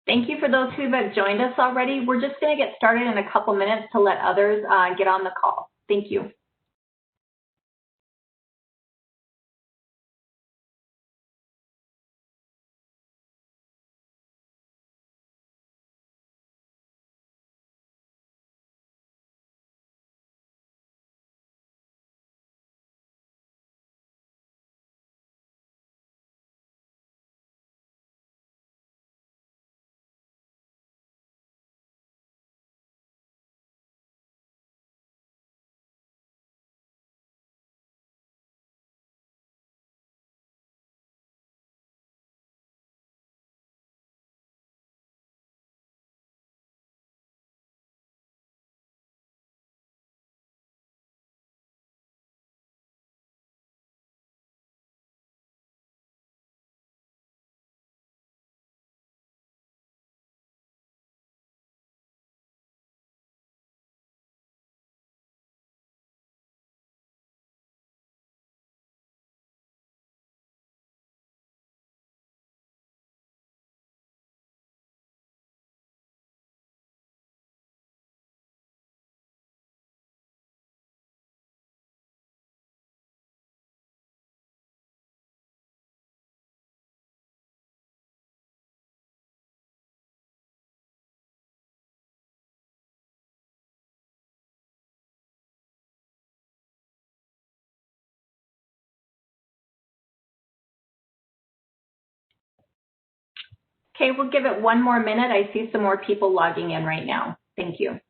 Thank you for those who have joined us already. We're just going to get started in a couple minutes to let others get on the call. Thank you. Okay, we'll give it one more minute. I see some more people logging in right now. Thank you.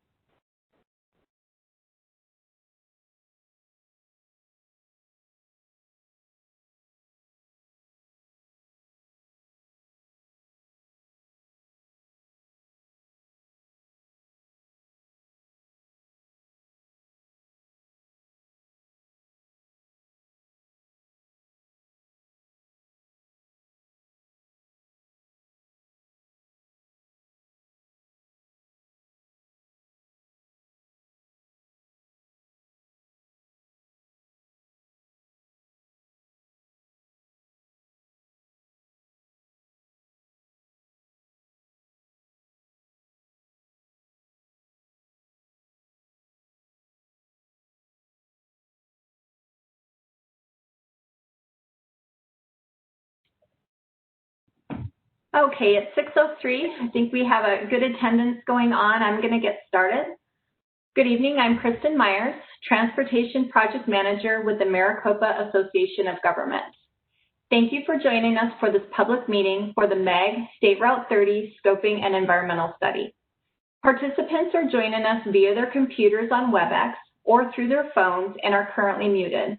Okay, it's 6:03. I think we have a good attendance going on. I'm going to get started. Good evening. I'm Kristen Myers, Transportation Project Manager with the Maricopa Association of Governments. Thank you for joining us for this public meeting for the MEG State Route 30 Scoping and Environmental Study. Participants are joining us via their computers on WebEx or through their phones and are currently muted.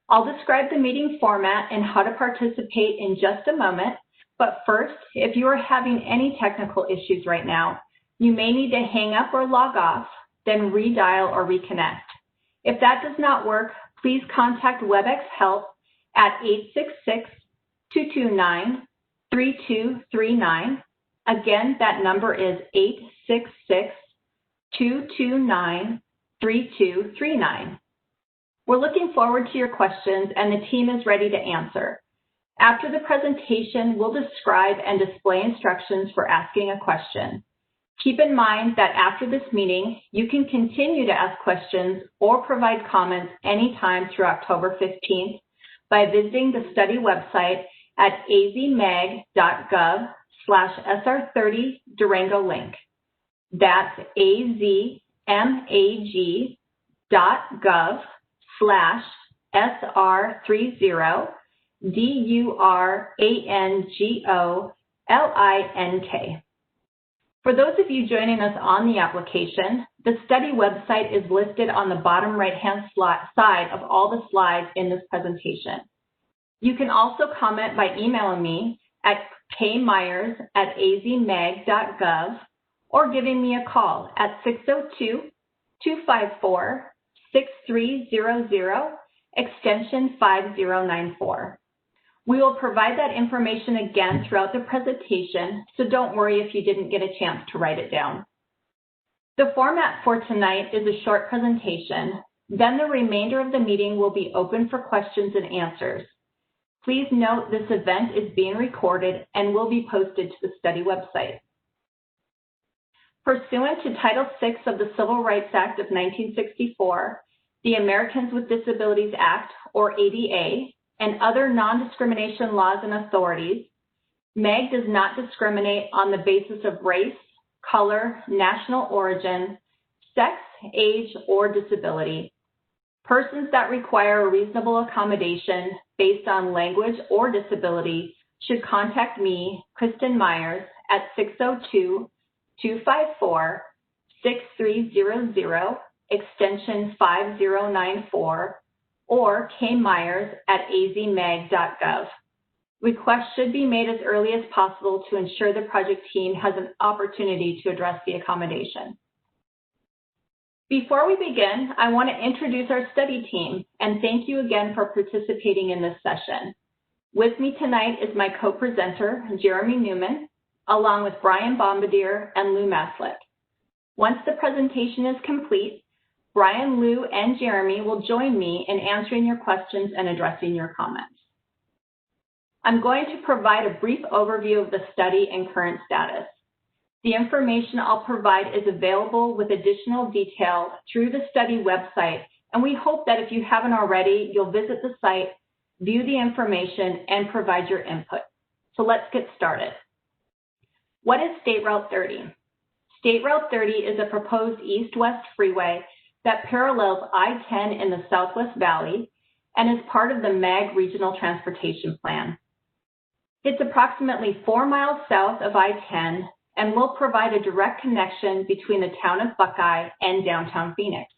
I'll describe the meeting format and how to participate in just a moment. But first, if you are having any technical issues right now, you may need to hang up or log off, then redial or reconnect. If that does not work, please contact WebEx Help at 866-229-3239. Again, that number is 866-229-3239. We're looking forward to your questions, and the team is ready to answer. After the presentation, we'll describe and display instructions for asking a question. Keep in mind that after this meeting, you can continue to ask questions or provide comments anytime through October 15th by visiting the study website at azmag.gov/SR30 Durango link. That's azmag.gov/SR30 DURANGOLINK. For those of you joining us on the application, the study website is listed on the bottom right-hand side of all the slides in this presentation. You can also comment by emailing me at kmyers@azmag.gov or giving me a call at 602-254-6300, extension 5094. We will provide that information again throughout the presentation, so don't worry if you didn't get a chance to write it down. The format for tonight is a short presentation, then the remainder of the meeting will be open for questions and answers. Please note this event is being recorded and will be posted to the study website. Pursuant to Title VI of the Civil Rights Act of 1964, the Americans with Disabilities Act, or ADA, and other non-discrimination laws and authorities, MAG does not discriminate on the basis of race, color, national origin, sex, age, or disability. Persons that require a reasonable accommodation based on language or disability should contact me, Kristen Myers, at 602-254-6300, extension 5094, or kmyers@azmag.gov. Requests should be made as early as possible to ensure the project team has an opportunity to address the accommodation. Before we begin, I want to introduce our study team and thank you again for participating in this session. With me tonight is my co-presenter, Jeremy Newman, along with Brian Bombardier and Lou Maslick. Once the presentation is complete, Brian, Lou, and Jeremy will join me in answering your questions and addressing your comments. I'm going to provide a brief overview of the study and current status. The information I'll provide is available with additional detail through the study website, and we hope that if you haven't already, you'll visit the site, view the information, and provide your input. So let's get started. What is State Route 30? State Route 30 is a proposed east-west freeway that parallels I-10 in the Southwest Valley and is part of the MAG Regional Transportation Plan. It's approximately 4 miles south of I-10 and will provide a direct connection between the town of Buckeye and downtown Phoenix.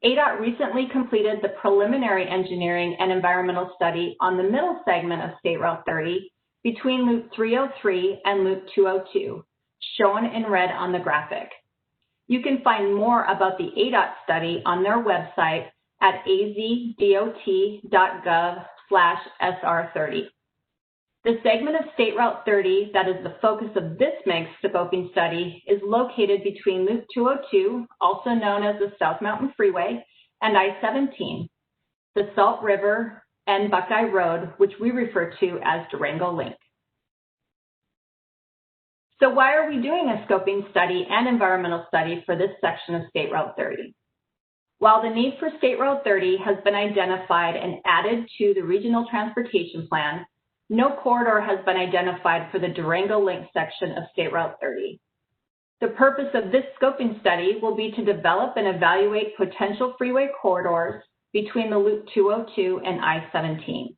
ADOT recently completed the preliminary engineering and environmental study on the middle segment of State Route 30 between Loop 303 and Loop 202, shown in red on the graphic. You can find more about the ADOT study on their website at azdot.gov/SR30. The segment of State Route 30 that is the focus of this MAG scoping study is located between Loop 202, also known as the South Mountain Freeway, and I-17, the Salt River, and Buckeye Road, which we refer to as Durango Link. So why are we doing a scoping study and environmental study for this section of State Route 30? While the need for State Route 30 has been identified and added to the Regional Transportation Plan, no corridor has been identified for the Durango Link section of State Route 30. The purpose of this scoping study will be to develop and evaluate potential freeway corridors between the Loop 202 and I-17.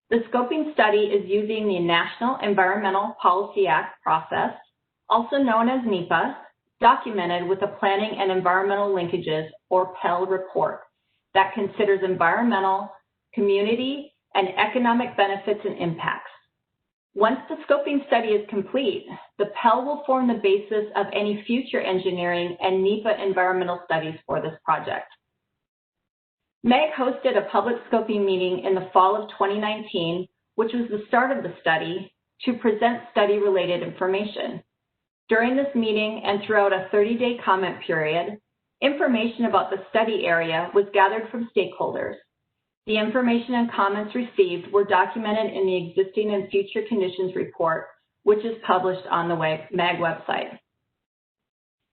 The scoping study is using the National Environmental Policy Act process, also known as NEPA, documented with the Planning and Environmental Linkages, or PEL report, that considers environmental, community, and economic benefits and impacts. Once the scoping study is complete, the PEL will form the basis of any future engineering and NEPA environmental studies for this project. MAG hosted a public scoping meeting in the fall of 2019, which was the start of the study, to present study-related information. During this meeting and throughout a 30-day comment period, information about the study area was gathered from stakeholders. The information and comments received were documented in the Existing and Future Conditions Report, which is published on the MAG website.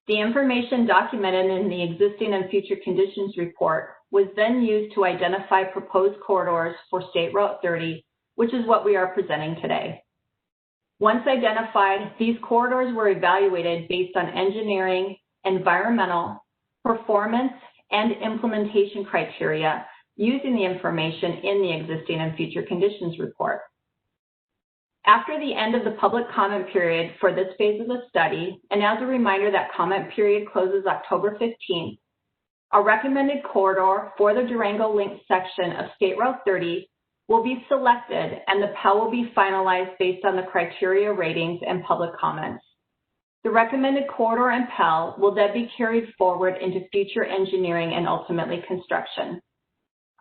The information documented in the Existing and Future Conditions Report was then used to identify proposed corridors for State Route 30, which is what we are presenting today. Once identified, these corridors were evaluated based on engineering, environmental, performance, and implementation criteria using the information in the Existing and Future Conditions Report. After the end of the public comment period for this phase of the study, and as a reminder that comment period closes October 15th, a recommended corridor for the Durango Link section of State Route 30 will be selected and the PEL will be finalized based on the criteria ratings and public comments. The recommended corridor and PEL will then be carried forward into future engineering and ultimately construction.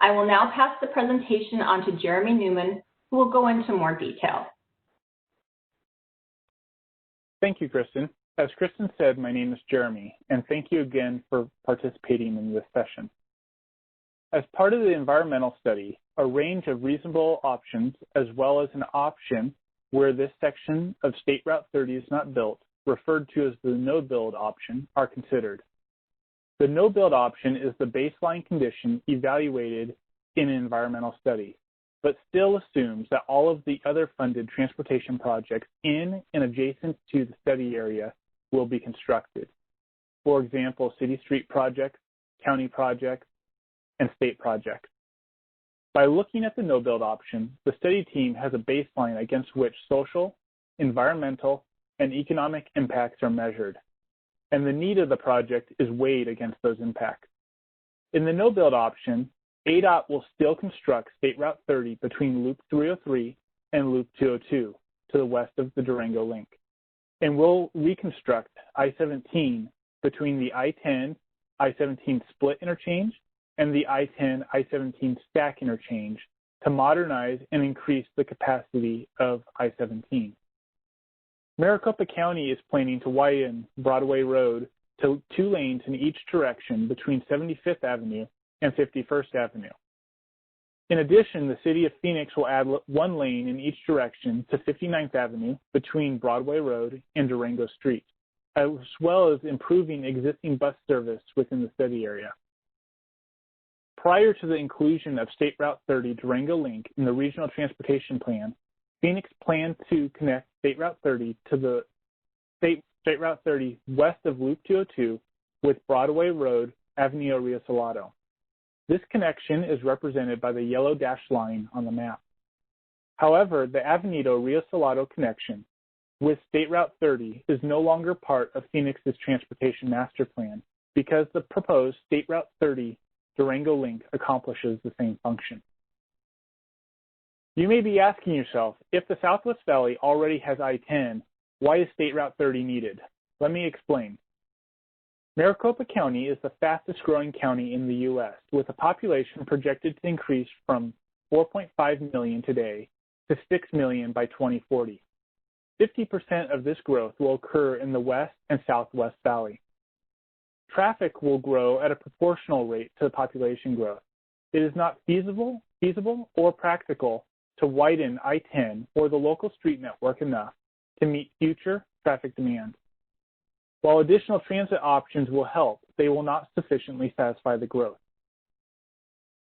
I will now pass the presentation on to Jeremy Newman, who will go into more detail. Thank you, Kristen. As Kristen said, my name is Jeremy, and thank you again for participating in this session. As part of the environmental study, a range of reasonable options, as well as an option where this section of State Route 30 is not built, referred to as the no-build option, are considered. The no-build option is the baseline condition evaluated in an environmental study, but still assumes that all of the other funded transportation projects in and adjacent to the study area will be constructed. For example, city street projects, county projects, and state projects. By looking at the no-build option, the study team has a baseline against which social, environmental, and economic impacts are measured, and the need of the project is weighed against those impacts. In the no-build option, ADOT will still construct State Route 30 between Loop 303 and Loop 202 to the west of the Durango Link, and will reconstruct I-17 between the I-10, I-17 split interchange and the I-10, I-17 stack interchange to modernize and increase the capacity of I-17. Maricopa County is planning to widen Broadway Road to 2 lanes in each direction between 75th Avenue and 51st Avenue. In addition, the City of Phoenix will add 1 lane in each direction to 59th Avenue between Broadway Road and Durango Street, as well as improving existing bus service within the study area. Prior to the inclusion of State Route 30 Durango Link in the Regional Transportation Plan, Phoenix planned to connect State Route 30 to the State Route 30 west of Loop 202 with Broadway Road, Avenida Rio Salado. This connection is represented by the yellow dashed line on the map. However, the Avenida Rio Salado connection with State Route 30 is no longer part of Phoenix's transportation master plan because the proposed State Route 30 Durango Link accomplishes the same function. You may be asking yourself, if the Southwest Valley already has I-10, why is State Route 30 needed? Let me explain. Maricopa County is the fastest growing county in the U.S., with a population projected to increase from 4.5 million today to 6 million by 2040. 50% of this growth will occur in the West and Southwest Valley. Traffic will grow at a proportional rate to the population growth. It is not feasible or practical to widen I-10 or the local street network enough to meet future traffic demand. While additional transit options will help, they will not sufficiently satisfy the growth.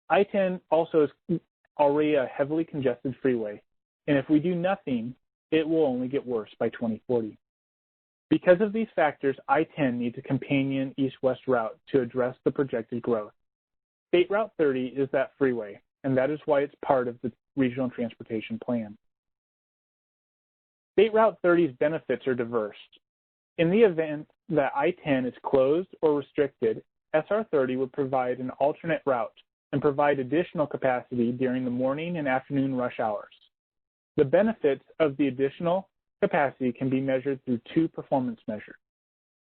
I-10 also is already a heavily congested freeway, and if we do nothing, it will only get worse by 2040. Because of these factors, I-10 needs a companion east-west route to address the projected growth. State Route 30 is that freeway, and that is why it's part of the Regional Transportation Plan. State Route 30's benefits are diverse. In the event that I-10 is closed or restricted, SR 30 would provide an alternate route and provide additional capacity during the morning and afternoon rush hours. The benefits of the additional capacity can be measured through 2 performance measures: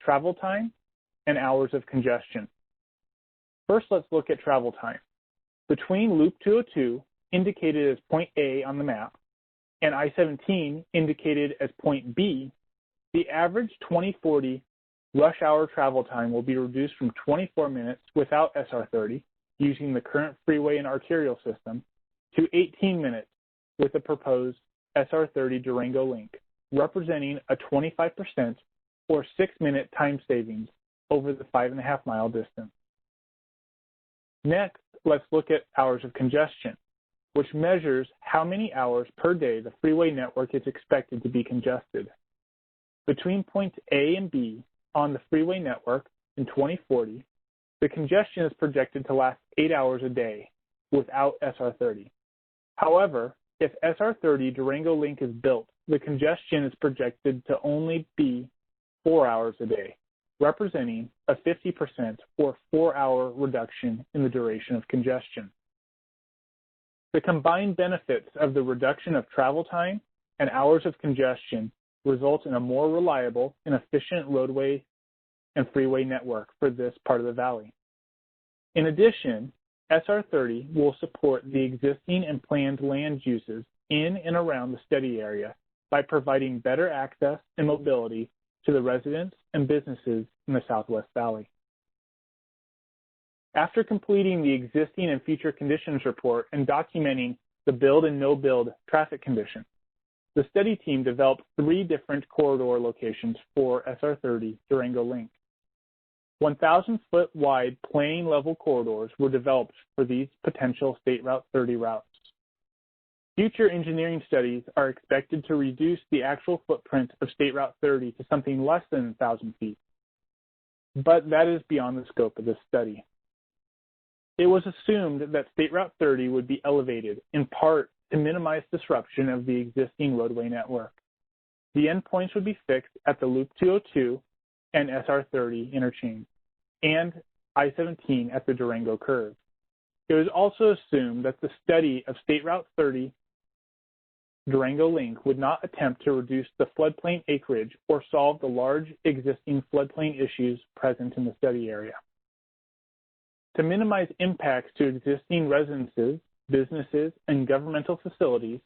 travel time and hours of congestion. First, let's look at travel time. Between Loop 202, indicated as point A on the map, and I-17, indicated as point B, the average 2040 rush hour travel time will be reduced from 24 minutes without SR 30, using the current freeway and arterial system, to 18 minutes with the proposed SR 30 Durango Link, representing a 25% or 6-minute time savings over the 5.5-mile distance. Next, let's look at hours of congestion, which measures how many hours per day the freeway network is expected to be congested. Between points A and B on the freeway network in 2040, the congestion is projected to last 8 hours a day without SR 30. However, if SR 30 Durango Link is built, the congestion is projected to only be 4 hours a day, representing a 50% or 4-hour reduction in the duration of congestion. The combined benefits of the reduction of travel time and hours of congestion result in a more reliable and efficient roadway and freeway network for this part of the valley. In addition, SR 30 will support the existing and planned land uses in and around the study area by providing better access and mobility to the residents and businesses in the Southwest Valley. After completing the existing and future conditions report and documenting the build and no build traffic conditions, the study team developed 3 different corridor locations for SR30 Durango Link. 1,000-foot wide plane level corridors were developed for these potential State Route 30 routes. Future engineering studies are expected to reduce the actual footprint of State Route 30 to something less than 1,000 feet, but that is beyond the scope of this study. It was assumed that State Route 30 would be elevated, in part to minimize disruption of the existing roadway network. The endpoints would be fixed at the Loop 202 and SR30 interchange, and I-17 at the Durango curve. It was also assumed that the study of State Route 30 Durango Link would not attempt to reduce the floodplain acreage or solve the large existing floodplain issues present in the study area. To minimize impacts to existing residences, businesses, and governmental facilities,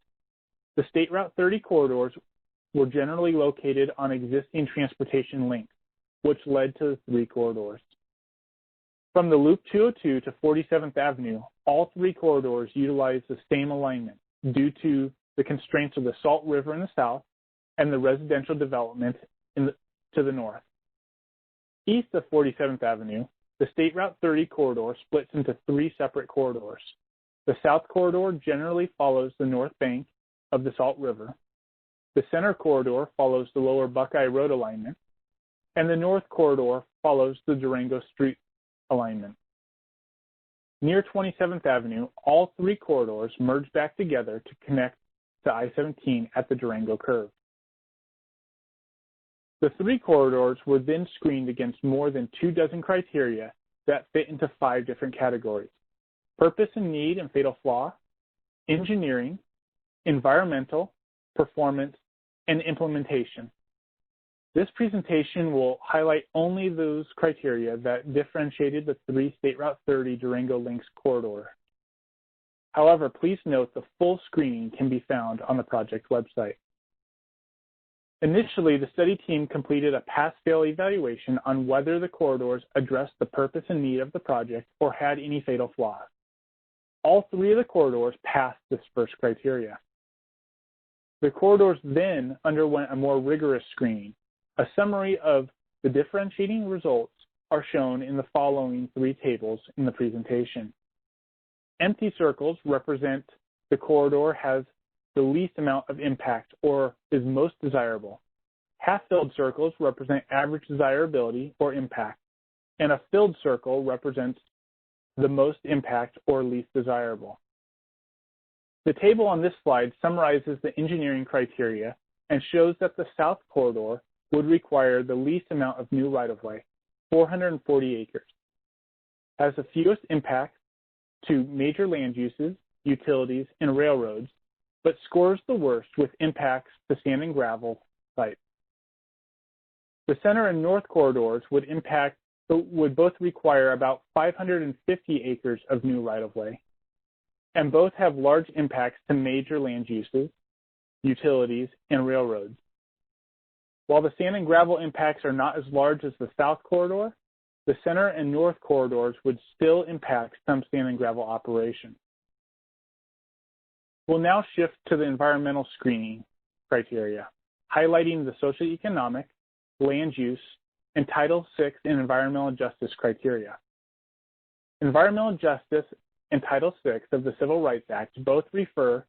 the State Route 30 corridors were generally located on existing transportation links, which led to the 3 corridors. From the Loop 202 to 47th Avenue, all 3 corridors utilize the same alignment due to the constraints of the Salt River in the south and the residential development to the north. East of 47th Avenue, the State Route 30 corridor splits into 3 separate corridors. The south corridor generally follows the north bank of the Salt River. The center corridor follows the lower Buckeye Road alignment, and the north corridor follows the Durango Street alignment. Near 27th Avenue, all 3 corridors merge back together to connect to I-17 at the Durango curve. The 3 corridors were then screened against more than 24 criteria that fit into 5 different categories: purpose and need and fatal flaw, engineering, environmental, performance, and implementation. This presentation will highlight only those criteria that differentiated the 3 State Route 30 Durango Links corridor. However, please note the full screening can be found on the project website. Initially, the study team completed a pass-fail evaluation on whether the corridors addressed the purpose and need of the project or had any fatal flaws. All 3 of the corridors passed this first criteria. The corridors then underwent a more rigorous screening. A summary of the differentiating results are shown in the following 3 tables in the presentation. Empty circles represent the corridor has the least amount of impact or is most desirable. Half-filled circles represent average desirability or impact, and a filled circle represents the most impact or least desirable. The table on this slide summarizes the engineering criteria and shows that the south corridor would require the least amount of new right-of-way, 440 acres, has the fewest impacts to major land uses, utilities, and railroads, but scores the worst with impacts to sand and gravel sites. The center and north corridors would both require about 550 acres of new right-of-way, and both have large impacts to major land uses, utilities, and railroads. While the sand and gravel impacts are not as large as the south corridor, the center and north corridors would still impact some sand and gravel operations. We'll now shift to the environmental screening criteria, highlighting the socioeconomic, land use, and Title VI and environmental justice criteria. Environmental justice and Title VI of the Civil Rights Act both refer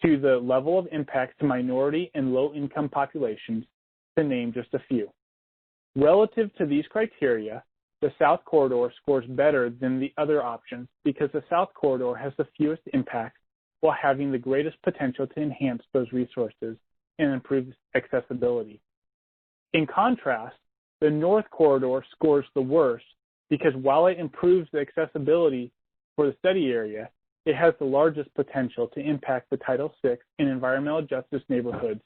to the level of impact to minority and low-income populations, to name just a few. Relative to these criteria, the South Corridor scores better than the other options because the South Corridor has the fewest impacts while having the greatest potential to enhance those resources and improve accessibility. In contrast, the North Corridor scores the worst because while it improves the accessibility for the study area, it has the largest potential to impact the Title VI and environmental justice neighborhoods,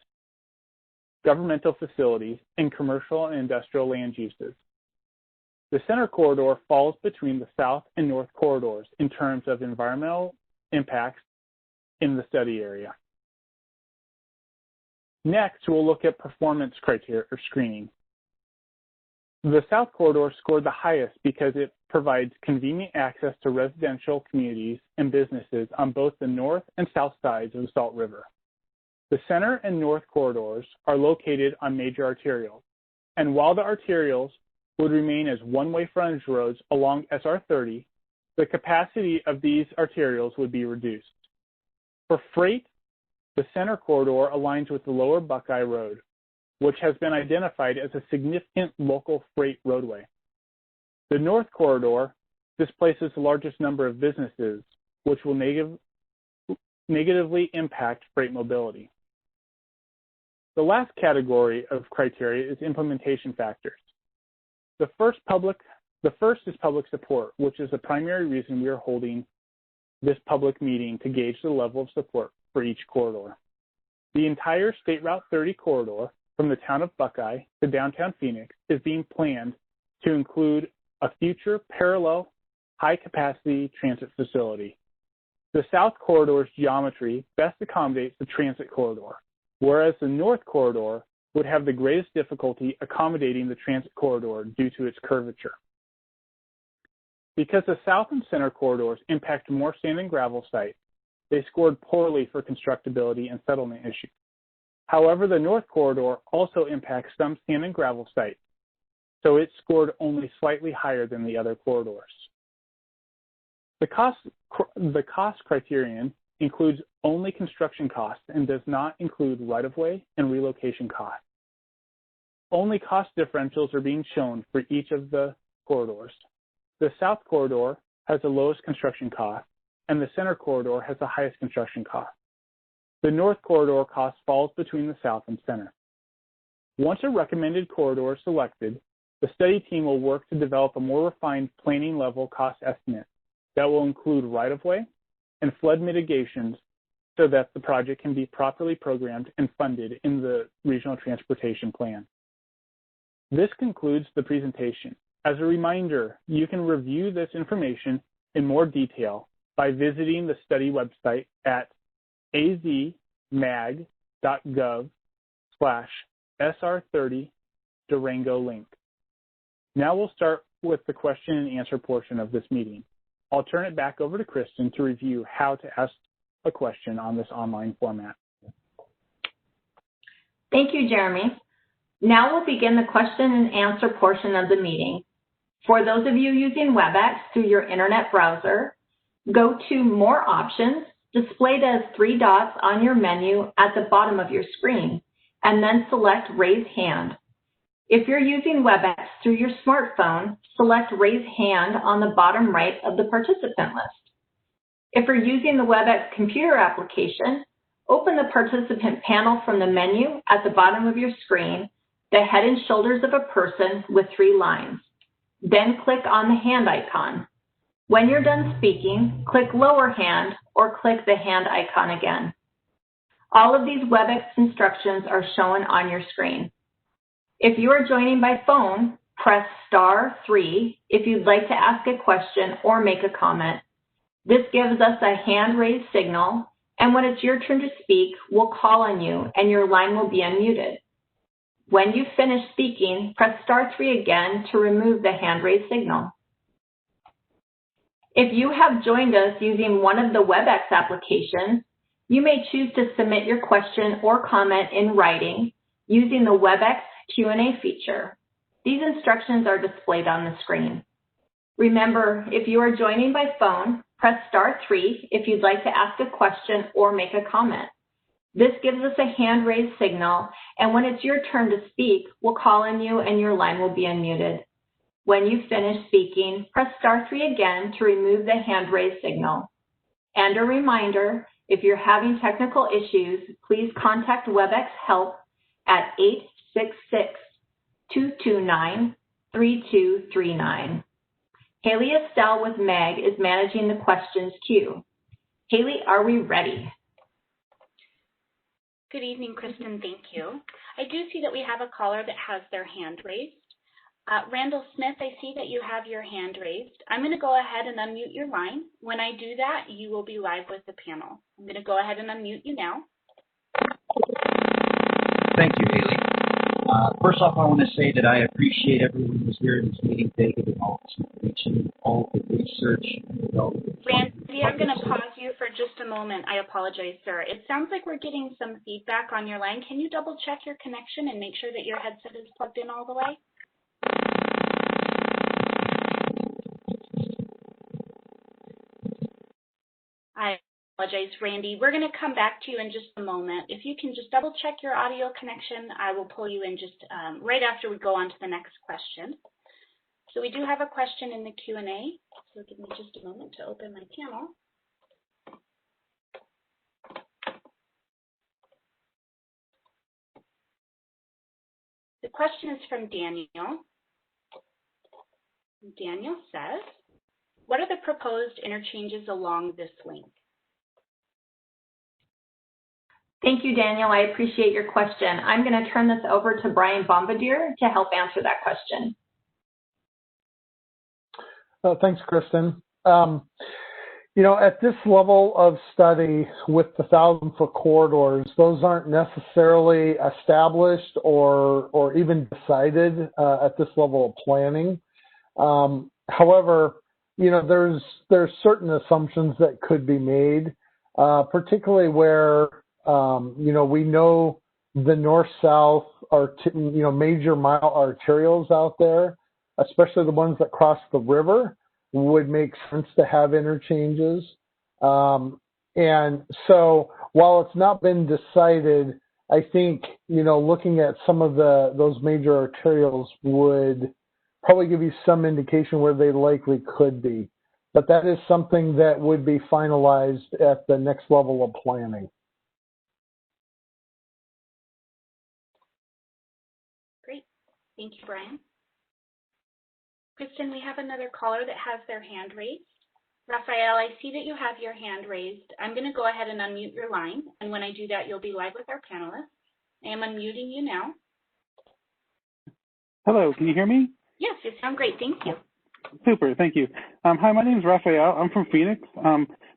governmental facilities, and commercial and industrial land uses. The center corridor falls between the south and north corridors in terms of environmental impacts in the study area. Next, we'll look at performance criteria or screening. The South Corridor scored the highest because it provides convenient access to residential communities and businesses on both the north and south sides of the Salt River. The center and north corridors are located on major arterials, and while the arterials would remain as one-way frontage roads along SR 30, the capacity of these arterials would be reduced. For freight, the center corridor aligns with the lower Buckeye Road, which has been identified as a significant local freight roadway. The north corridor displaces the largest number of businesses, which will negatively impact freight mobility. The last category of criteria is implementation factors. The first is public support, which is the primary reason we are holding this public meeting to gauge the level of support for each corridor. The entire State Route 30 corridor from the town of Buckeye to downtown Phoenix is being planned to include a future parallel high-capacity transit facility. The south corridor's geometry best accommodates the transit corridor, whereas the north corridor would have the greatest difficulty accommodating the transit corridor due to its curvature. Because the south and center corridors impact more sand and gravel sites, they scored poorly for constructability and settlement issues. However, the north corridor also impacts some sand and gravel sites, so it scored only slightly higher than the other corridors. The cost criterion includes only construction costs and does not include right-of-way and relocation costs. Only cost differentials are being shown for each of the corridors. The south corridor has the lowest construction cost, and the center corridor has the highest construction cost. The north corridor cost falls between the south and center. Once a recommended corridor is selected, the study team will work to develop a more refined planning level cost estimate that will include right-of-way and flood mitigations so that the project can be properly programmed and funded in the Regional Transportation Plan. This concludes the presentation. As a reminder, you can review this information in more detail by visiting the study website at azmag.gov/SR30 Durango link. Now we'll start with the question and answer portion of this meeting. I'll turn it back over to Kristen to review how to ask a question on this online format. Thank you, Jeremy. Now we'll begin the question and answer portion of the meeting. For those of you using WebEx through your internet browser, go to More Options, displayed as 3 dots on your menu at the bottom of your screen, and then select Raise Hand. If you're using WebEx through your smartphone, select Raise Hand on the bottom right of the participant list. If you're using the WebEx computer application, open the participant panel from the menu at the bottom of your screen, the head and shoulders of a person with 3 lines. Then click on the hand icon. When you're done speaking, click lower hand or click the hand icon again. All of these WebEx instructions are shown on your screen. If you are joining by phone, press *3 if you'd like to ask a question or make a comment. This gives us a hand raised signal, and when it's your turn to speak, we'll call on you and your line will be unmuted. When you finish speaking, press *3 again to remove the hand raised signal. If you have joined us using one of the WebEx applications, you may choose to submit your question or comment in writing using the WebEx Q&A feature. These instructions are displayed on the screen. Remember, if you are joining by phone, press *3 if you'd like to ask a question or make a comment. This gives us a hand raised signal, and when it's your turn to speak, we'll call on you and your line will be unmuted. When you finish speaking, press *3 again to remove the hand raised signal. And a reminder, if you're having technical issues, please contact WebEx Help at 866-229-3239. Haley Estelle with MEG is managing the questions queue. Haley, are we ready? Good evening, Kristen. Thank you. I do see that we have a caller that has their hand raised. Randall Smith, I see that you have your hand raised. I'm going to go ahead and unmute your line. When I do that, you will be live with the panel. I'm going to go ahead and unmute you now. Thank you, Haley. First off, I want to say that I appreciate everyone who's here in this meeting today, giving all this information, all the research and development. Randy, I'm going to pause you for just a moment. I apologize, sir. It sounds like we're getting some feedback on your line. Can you double check your connection and make sure that your headset is plugged in all the way? I apologize, Randy. We're going to come back to you in just a moment. If you can just double check your audio connection, I will pull you in just right after we go on to the next question. So we do have a question in the Q&A. So give me just a moment to open my panel. The question is from Daniel. Daniel says, what are the proposed interchanges along this link? Thank you, Daniel. I appreciate your question. I'm going to turn this over to Brian Bombardier to help answer that question. Thanks, Kristen. You know, at this level of study with the 1,000-foot corridors, those aren't necessarily established or even decided at this level of planning. However, you know, there's certain assumptions that could be made, particularly where you know, we know the north-south are major mile arterials out there, especially the ones that cross the river, would make sense to have interchanges. And so while it's not been decided, I think, you know, looking at some of those major arterials would probably give you some indication where they likely could be. But that is something that would be finalized at the next level of planning. Great. Thank you, Brian. Kristen, we have another caller that has their hand raised. Raphael, I see that you have your hand raised. I'm going to go ahead and unmute your line, and when I do that, you'll be live with our panelists. I am unmuting you now. Hello, can you hear me? Yes, you sound great. Thank you. Super, thank you. Hi, my name is Raphael. I'm from Phoenix.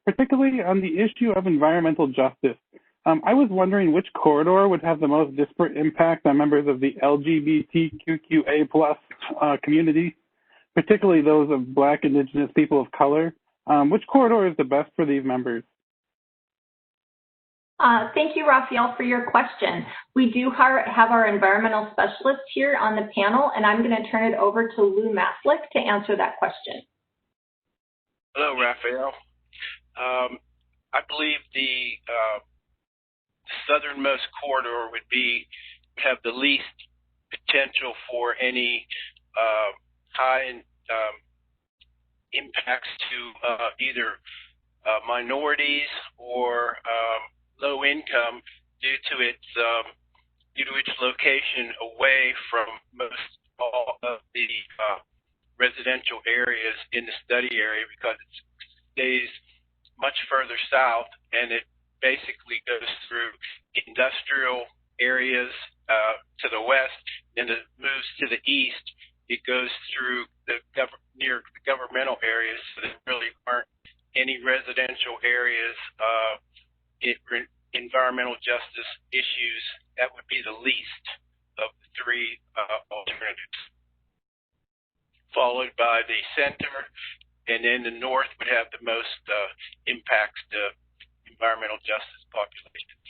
Particularly on the issue of environmental justice, I was wondering which corridor would have the most disparate impact on members of the LGBTQIA+ community, particularly those of Black, Indigenous, people of color. Which corridor is the best for these members? Thank you, Raphael, for your question. We do have our environmental specialist here on the panel, and I'm going to turn it over to Lou Maslick to answer that question. Hello, Raphael. I believe the southernmost corridor would have the least potential for any high impacts to either minorities or low income due to its location away from most all of the residential areas in the study area, because it stays much further south, and it basically goes through industrial areas to the west, and it moves to the east. It goes through near the governmental areas, so there really aren't any residential areas. Environmental justice issues, that would be the least of the three alternatives, followed by the center, and then the north would have the most impacts to environmental justice populations.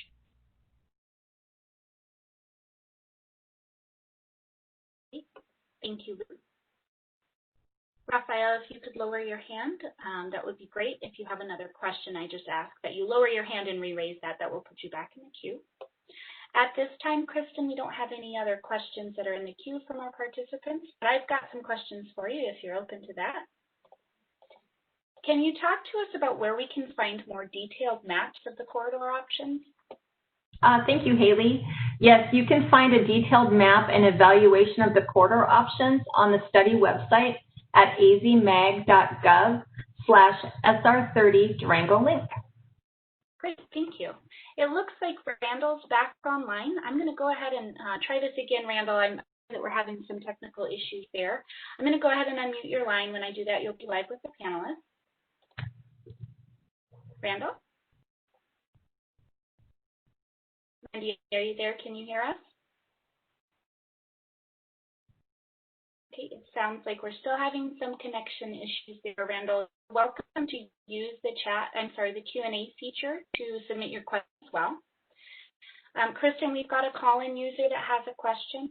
Thank you. Raphael, if you could lower your hand, that would be great. If you have another question, I just ask that you lower your hand and re-raise that. That will put you back in the queue. At this time, Kristen, we don't have any other questions that are in the queue from our participants, but I've got some questions for you if you're open to that. Can you talk to us about where we can find more detailed maps of the corridor options? Thank you, Haley. Yes, you can find a detailed map and evaluation of the corridor options on the study website at azmag.gov/SR30 Durango link. Great, thank you. It looks like Randall's back online. I'm going to go ahead and try this again, Randall. I know that we're having some technical issues there. I'm going to go ahead and unmute your line. When I do that, you'll be live with the panelists. Randall? Randy, are you there? Can you hear us? Okay, it sounds like we're still having some connection issues there, Randall. Welcome to use the Q&A feature to submit your questions as well. Kristen, we've got a call-in user that has a question.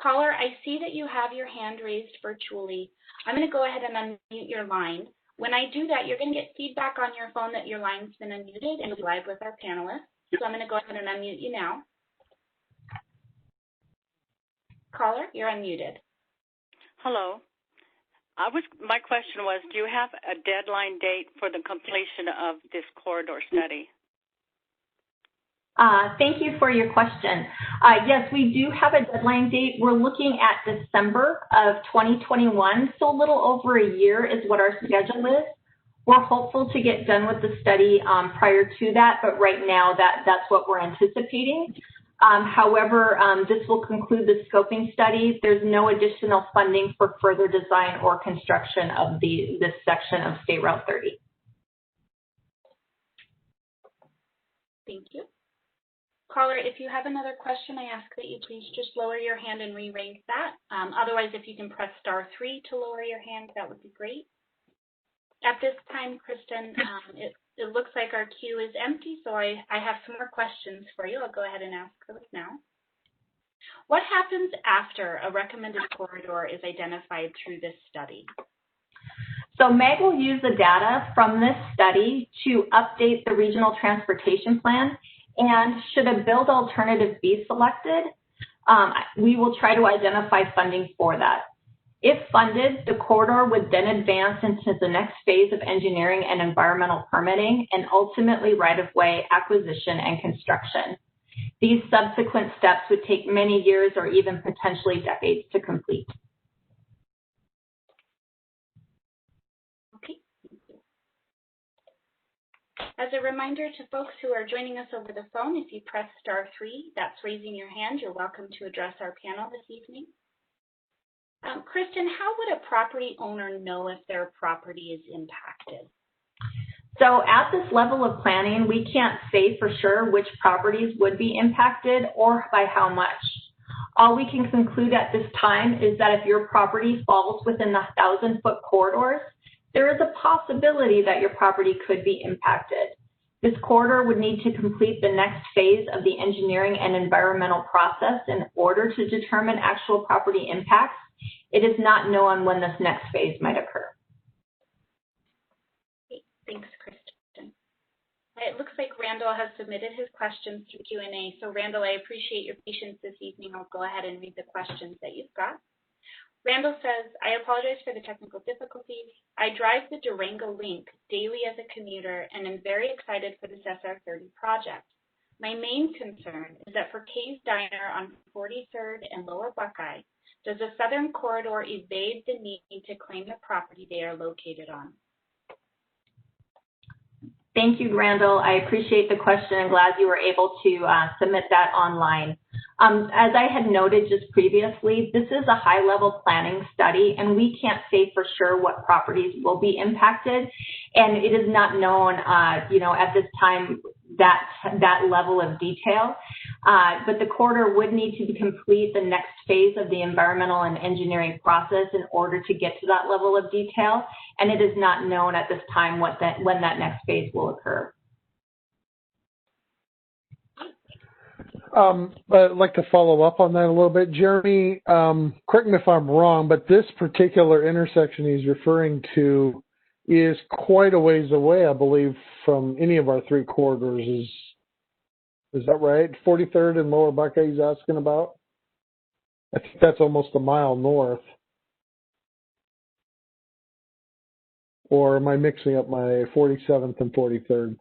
Caller, I see that you have your hand raised virtually. I'm going to go ahead and unmute your line. When I do that, you're going to get feedback on your phone that your line's been unmuted and you'll be live with our panelists. So I'm going to go ahead and unmute you now. Caller, you're unmuted. Hello. My question was, do you have a deadline date for the completion of this corridor study? Thank you for your question. Yes, we do have a deadline date. We're looking at December of 2021, so a little over a year is what our schedule is. We're hopeful to get done with the study prior to that, but right now that's what we're anticipating. However, this will conclude the scoping study. There's no additional funding for further design or construction of this section of State Route 30. Thank you. Caller, if you have another question, I ask that you please just lower your hand and re-raise that. Otherwise, if you can press *3 to lower your hand, that would be great. At this time, Kristen, it looks like our queue is empty, so I have some more questions for you. I'll go ahead and ask those now. What happens after a recommended corridor is identified through this study? So MAG will use the data from this study to update the regional transportation plan, and should a build alternative be selected, we will try to identify funding for that. If funded, the corridor would then advance into the next phase of engineering and environmental permitting, and ultimately right-of-way acquisition and construction. These subsequent steps would take many years or even potentially decades to complete. Okay. As a reminder to folks who are joining us over the phone, if you press *3, that's raising your hand. You're welcome to address our panel this evening. Kristen, how would a property owner know if their property is impacted? So at this level of planning, we can't say for sure which properties would be impacted or by how much. All we can conclude at this time is that if your property falls within the 1,000-foot corridors, there is a possibility that your property could be impacted. This corridor would need to complete the next phase of the engineering and environmental process in order to determine actual property impacts. It is not known when this next phase might occur. Okay, thanks, Kristen. It looks like Randall has submitted his questions through Q&A. So Randall, I appreciate your patience this evening. I'll go ahead and read the questions that you've got. Randall says, I apologize for the technical difficulties. I drive the Durango Link daily as a commuter and am very excited for this SR30 project. My main concern is that for Kay's Diner on 43rd and Lower Buckeye, does the Southern Corridor evade the need to claim the property they are located on? Thank you, Randall. I appreciate the question and glad you were able to submit that online. As I had noted just previously, this is a high-level planning study, and we can't say for sure what properties will be impacted, and it is not known, at this time that level of detail. But the corridor would need to complete the next phase of the environmental and engineering process in order to get to that level of detail, and it is not known at this time when that next phase will occur. I'd like to follow up on that a little bit. Jeremy, correct me if I'm wrong, but this particular intersection he's referring to is quite a ways away, I believe, from any of our three corridors. Is that right? 43rd and Lower Buckeye he's asking about? I think that's almost a mile north. Or am I mixing up my 47th and 43rd?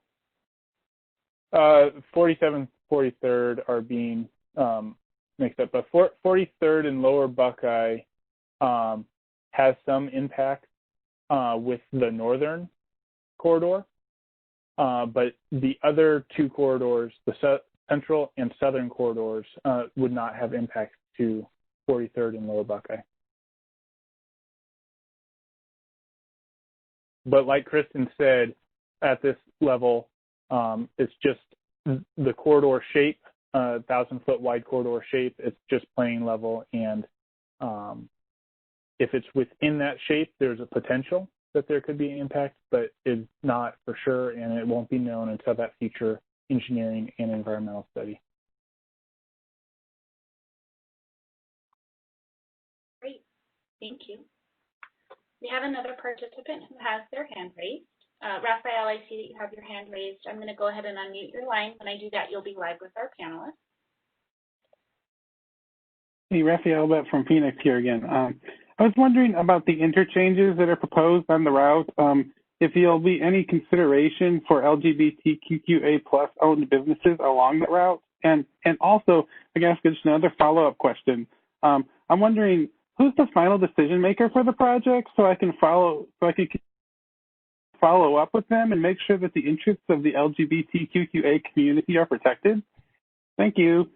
47th, 43rd are being mixed up, but 43rd and Lower Buckeye has some impact with the northern corridor, but the other two corridors, the central and southern corridors, would not have impact to 43rd and Lower Buckeye. But like Kristen said, at this level, it's just the corridor shape, 1,000-foot wide corridor shape. It's just plain level, and If it's within that shape, there's a potential that there could be an impact, but it's not for sure, and it won't be known until that future engineering and environmental study. Great, thank you. We have another participant who has their hand raised. Raphael, I see that you have your hand raised. I'm going to go ahead and unmute your line. When I do that, you'll be live with our panelists. Hey, Raphael from Phoenix here again. I was wondering about the interchanges that are proposed on the route. If there'll be any consideration for LGBTQIA+ owned businesses along the route, and also, I guess, just another follow-up question. I'm wondering who's the final decision maker for the project, so I can follow up with them and make sure that the interests of the LGBTQIA community are protected. Thank you.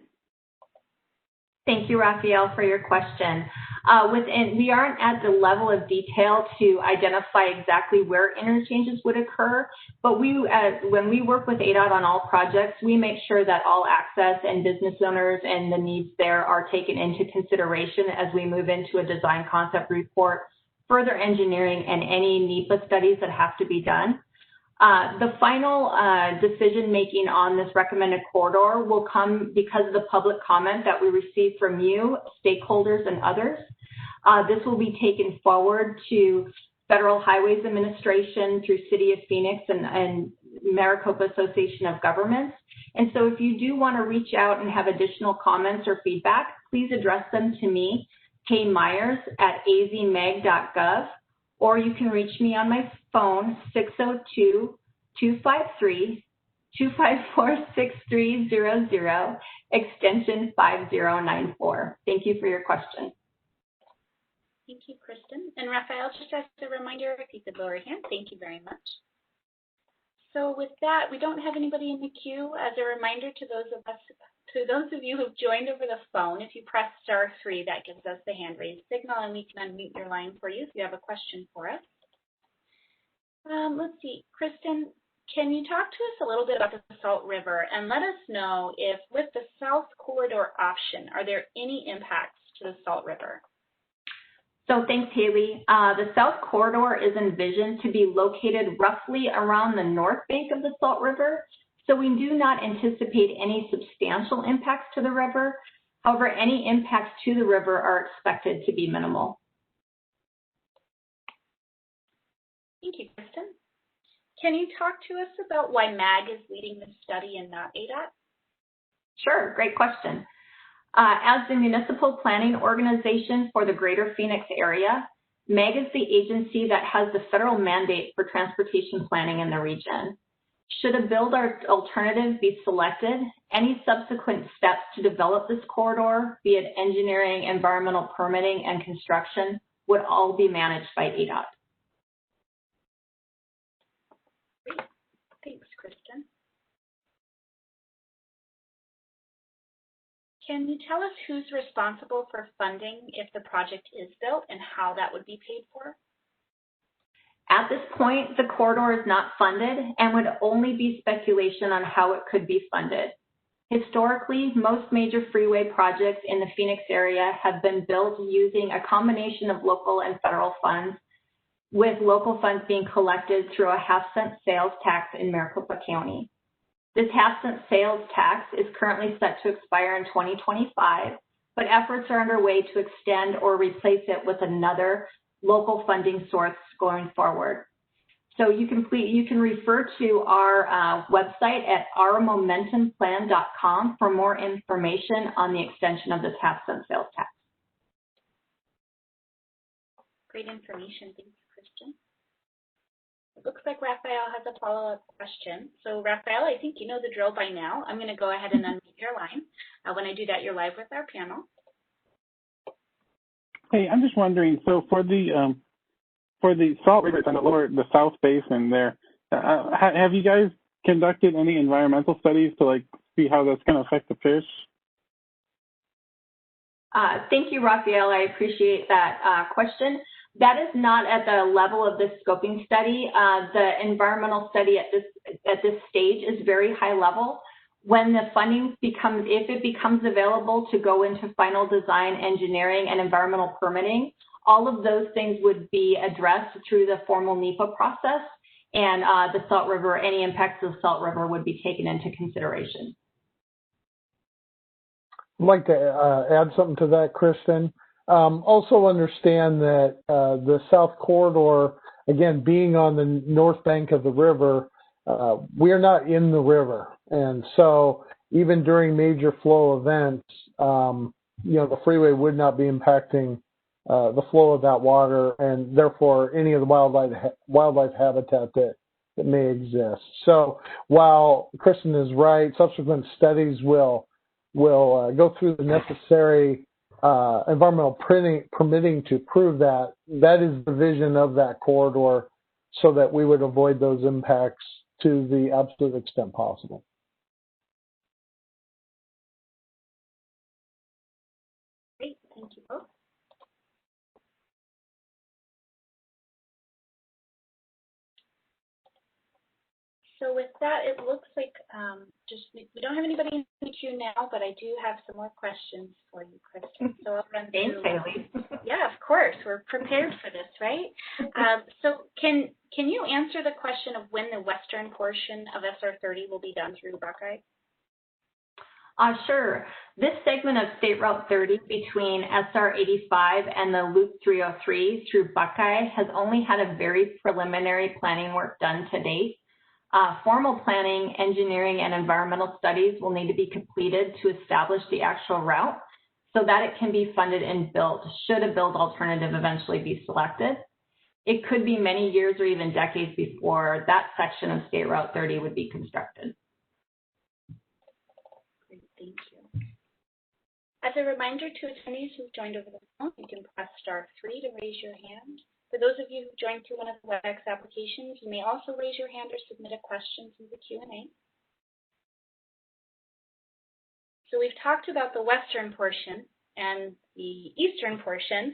Thank you, Raphael, for your question. We aren't at the level of detail to identify exactly where interchanges would occur, but when we work with ADOT on all projects, we make sure that all access and business owners and the needs there are taken into consideration as we move into a design concept report, further engineering, and any NEPA studies that have to be done. The final decision-making on this recommended corridor will come because of the public comment that we receive from you, stakeholders, and others. This will be taken forward to Federal Highways Administration through City of Phoenix and Maricopa Association of Governments. And so if you do want to reach out and have additional comments or feedback, please address them to me, Kay Myers at azmeg.gov. Or you can reach me on my phone, 602-253-254-6300, extension 5094. Thank you for your question. Thank you, Kristen. And Raphael, just as a reminder, if you could lower your hand, thank you very much. So with that, we don't have anybody in the queue. As a reminder to those of you who've joined over the phone, if you press *3, that gives us the hand raised signal, and we can unmute your line for you if you have a question for us. Let's see, Kristen, can you talk to us a little bit about the Salt River and let us know if with the South Corridor option, are there any impacts to the Salt River? So thanks, Haley. The South Corridor is envisioned to be located roughly around the north bank of the Salt River. So we do not anticipate any substantial impacts to the river. However, any impacts to the river are expected to be minimal. Thank you, Kristen. Can you talk to us about why MAG is leading the study and not ADOT? Sure, great question. As the municipal planning organization for the greater Phoenix area, MAG is the agency that has the federal mandate for transportation planning in the region. Should a build alternative be selected, any subsequent steps to develop this corridor, be it engineering, environmental permitting, and construction, would all be managed by ADOT. Great. Thanks, Kristen. Can you tell us who's responsible for funding if the project is built and how that would be paid for? At this point, the corridor is not funded and would only be speculation on how it could be funded. Historically, most major freeway projects in the Phoenix area have been built using a combination of local and federal funds, with local funds being collected through a half-cent sales tax in Maricopa County. This half-cent sales tax is currently set to expire in 2025, but efforts are underway to extend or replace it with another local funding source going forward. So you can refer to our website at ourmomentumplan.com for more information on the extension of this half-cent sales tax. Great information. Thank you, Kristen. It looks like Raphael has a follow-up question. So Raphael, I think you know the drill by now. I'm going to go ahead and unmute your line. When I do that, you're live with our panel. Hey, I'm just wondering, so for the Salt River on the South Basin there, have you guys conducted any environmental studies to see how that's going to affect the fish? Thank you, Raphael. I appreciate that question. That is not at the level of this scoping study. The environmental study at this stage is very high level. When the funding if it becomes available to go into final design, engineering, and environmental permitting, All of those things would be addressed through the formal NEPA process, and the Salt River, any impacts of the Salt River would be taken into consideration. I'd like to add something to that, Kristen. Also understand that the South Corridor, again, being on the north bank of the river, we are not in the river. And so even during major flow events, the freeway would not be impacting the flow of that water and therefore any of the wildlife habitat that may exist. So while Kristen is right, subsequent studies will go through the necessary environmental permitting to prove that. That is the vision of that corridor so that we would avoid those impacts to the absolute extent possible. Great, thank you both. So with that, it looks like we don't have anybody in the queue now, but I do have some more questions for you, Kristen. So I'll run through. Thanks, Haley. Yeah, of course. We're prepared for this, right? So can you answer the question of when the western portion of SR30 will be done through Buckeye? Sure. This segment of State Route 30 between SR 85 and the Loop 303 through Buckeye has only had a very preliminary planning work done to date. Formal planning, engineering, and environmental studies will need to be completed to establish the actual route so that it can be funded and built should a build alternative eventually be selected. It could be many years or even decades before that section of State Route 30 would be constructed. Great, thank you. As a reminder to attendees who've joined over the phone, you can press *3 to raise your hand. For those of you who joined through one of the WebEx applications, you may also raise your hand or submit a question through the Q&A. So we've talked about the western portion and the eastern portion.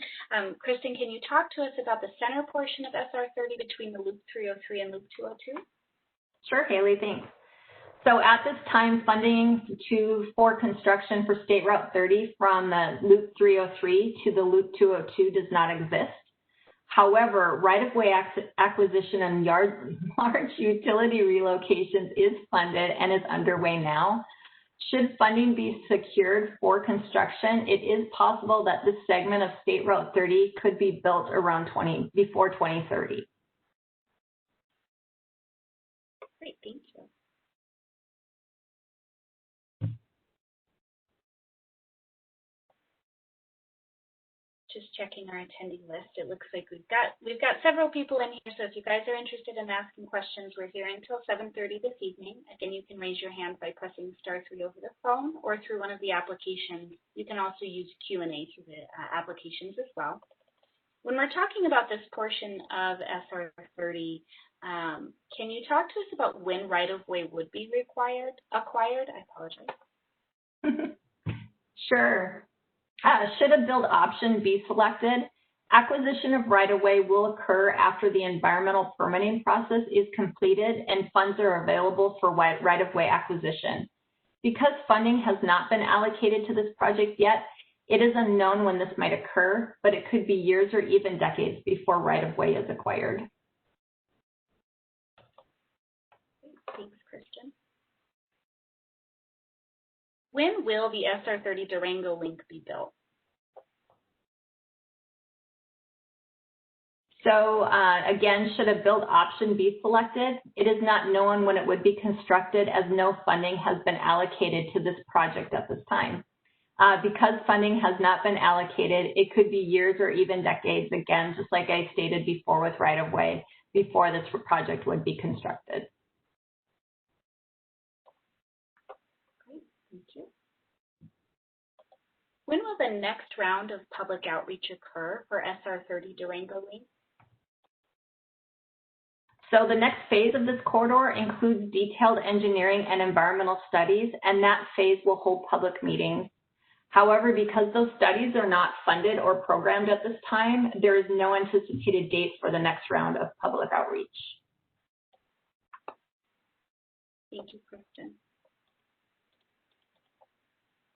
Kristen, can you talk to us about the center portion of SR30 between the Loop 303 and Loop 202? Sure, Haley, thanks. So at this time, funding for construction for State Route 30 from the Loop 303 to the Loop 202 does not exist. However, right-of-way acquisition and large utility relocations is funded and is underway now. Should funding be secured for construction, it is possible that this segment of State Route 30 could be built around before 2030. Great, thank you. Just checking our attendee list. It looks like we've got several people in here, so if you guys are interested in asking questions, we're here until 7:30 this evening. Again, you can raise your hand by pressing *3 over the phone or through one of the applications. You can also use Q&A through the applications as well. When we're talking about this portion of SR30, can you talk to us about when right-of-way would be acquired? I apologize. Sure. Should a build option be selected, acquisition of right-of-way will occur after the environmental permitting process is completed and funds are available for right-of-way acquisition. Because funding has not been allocated to this project yet, it is unknown when this might occur, but it could be years or even decades before right-of-way is acquired. Thanks, Kristen. When will the SR30 Durango link be built? So again, should a build option be selected, it is not known when it would be constructed as no funding has been allocated to this project at this time. Because funding has not been allocated, it could be years or even decades, again, just like I stated before with right-of-way, before this project would be constructed. Great, thank you. When will the next round of public outreach occur for SR30 Durango Link? So the next phase of this corridor includes detailed engineering and environmental studies, and that phase will hold public meetings. However, because those studies are not funded or programmed at this time, there is no anticipated date for the next round of public outreach. Thank you, Kristen.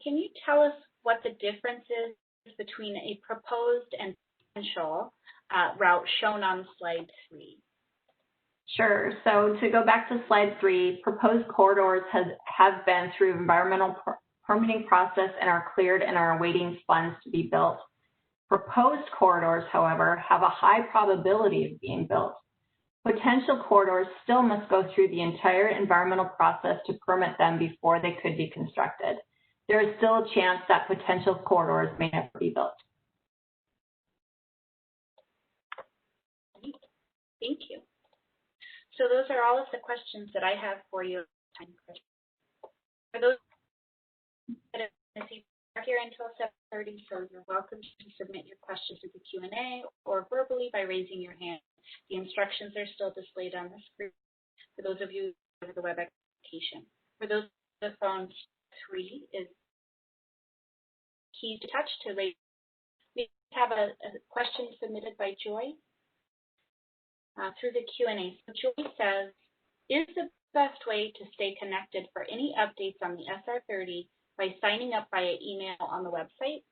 Can you tell us what the difference is between a proposed and potential route shown on slide 3? Sure. So to go back to slide 3, proposed corridors have been through environmental permitting process and are cleared and are awaiting funds to be built. Proposed corridors, however, have a high probability of being built. Potential corridors still must go through the entire environmental process to permit them before they could be constructed. There is still a chance that potential corridors may never be built. Thank you. So those are all of the questions that I have for you. For those that are here until 7:30, so you're welcome to submit your questions in the Q&A or verbally by raising your hand. The instructions are still displayed on the screen for those of you over the web application. For those on the phone, 3 is key to touch to raise. We have a question submitted by Joy through the Q&A. So Joy says, is the best way to stay connected for any updates on the SR30 by signing up via email on the website?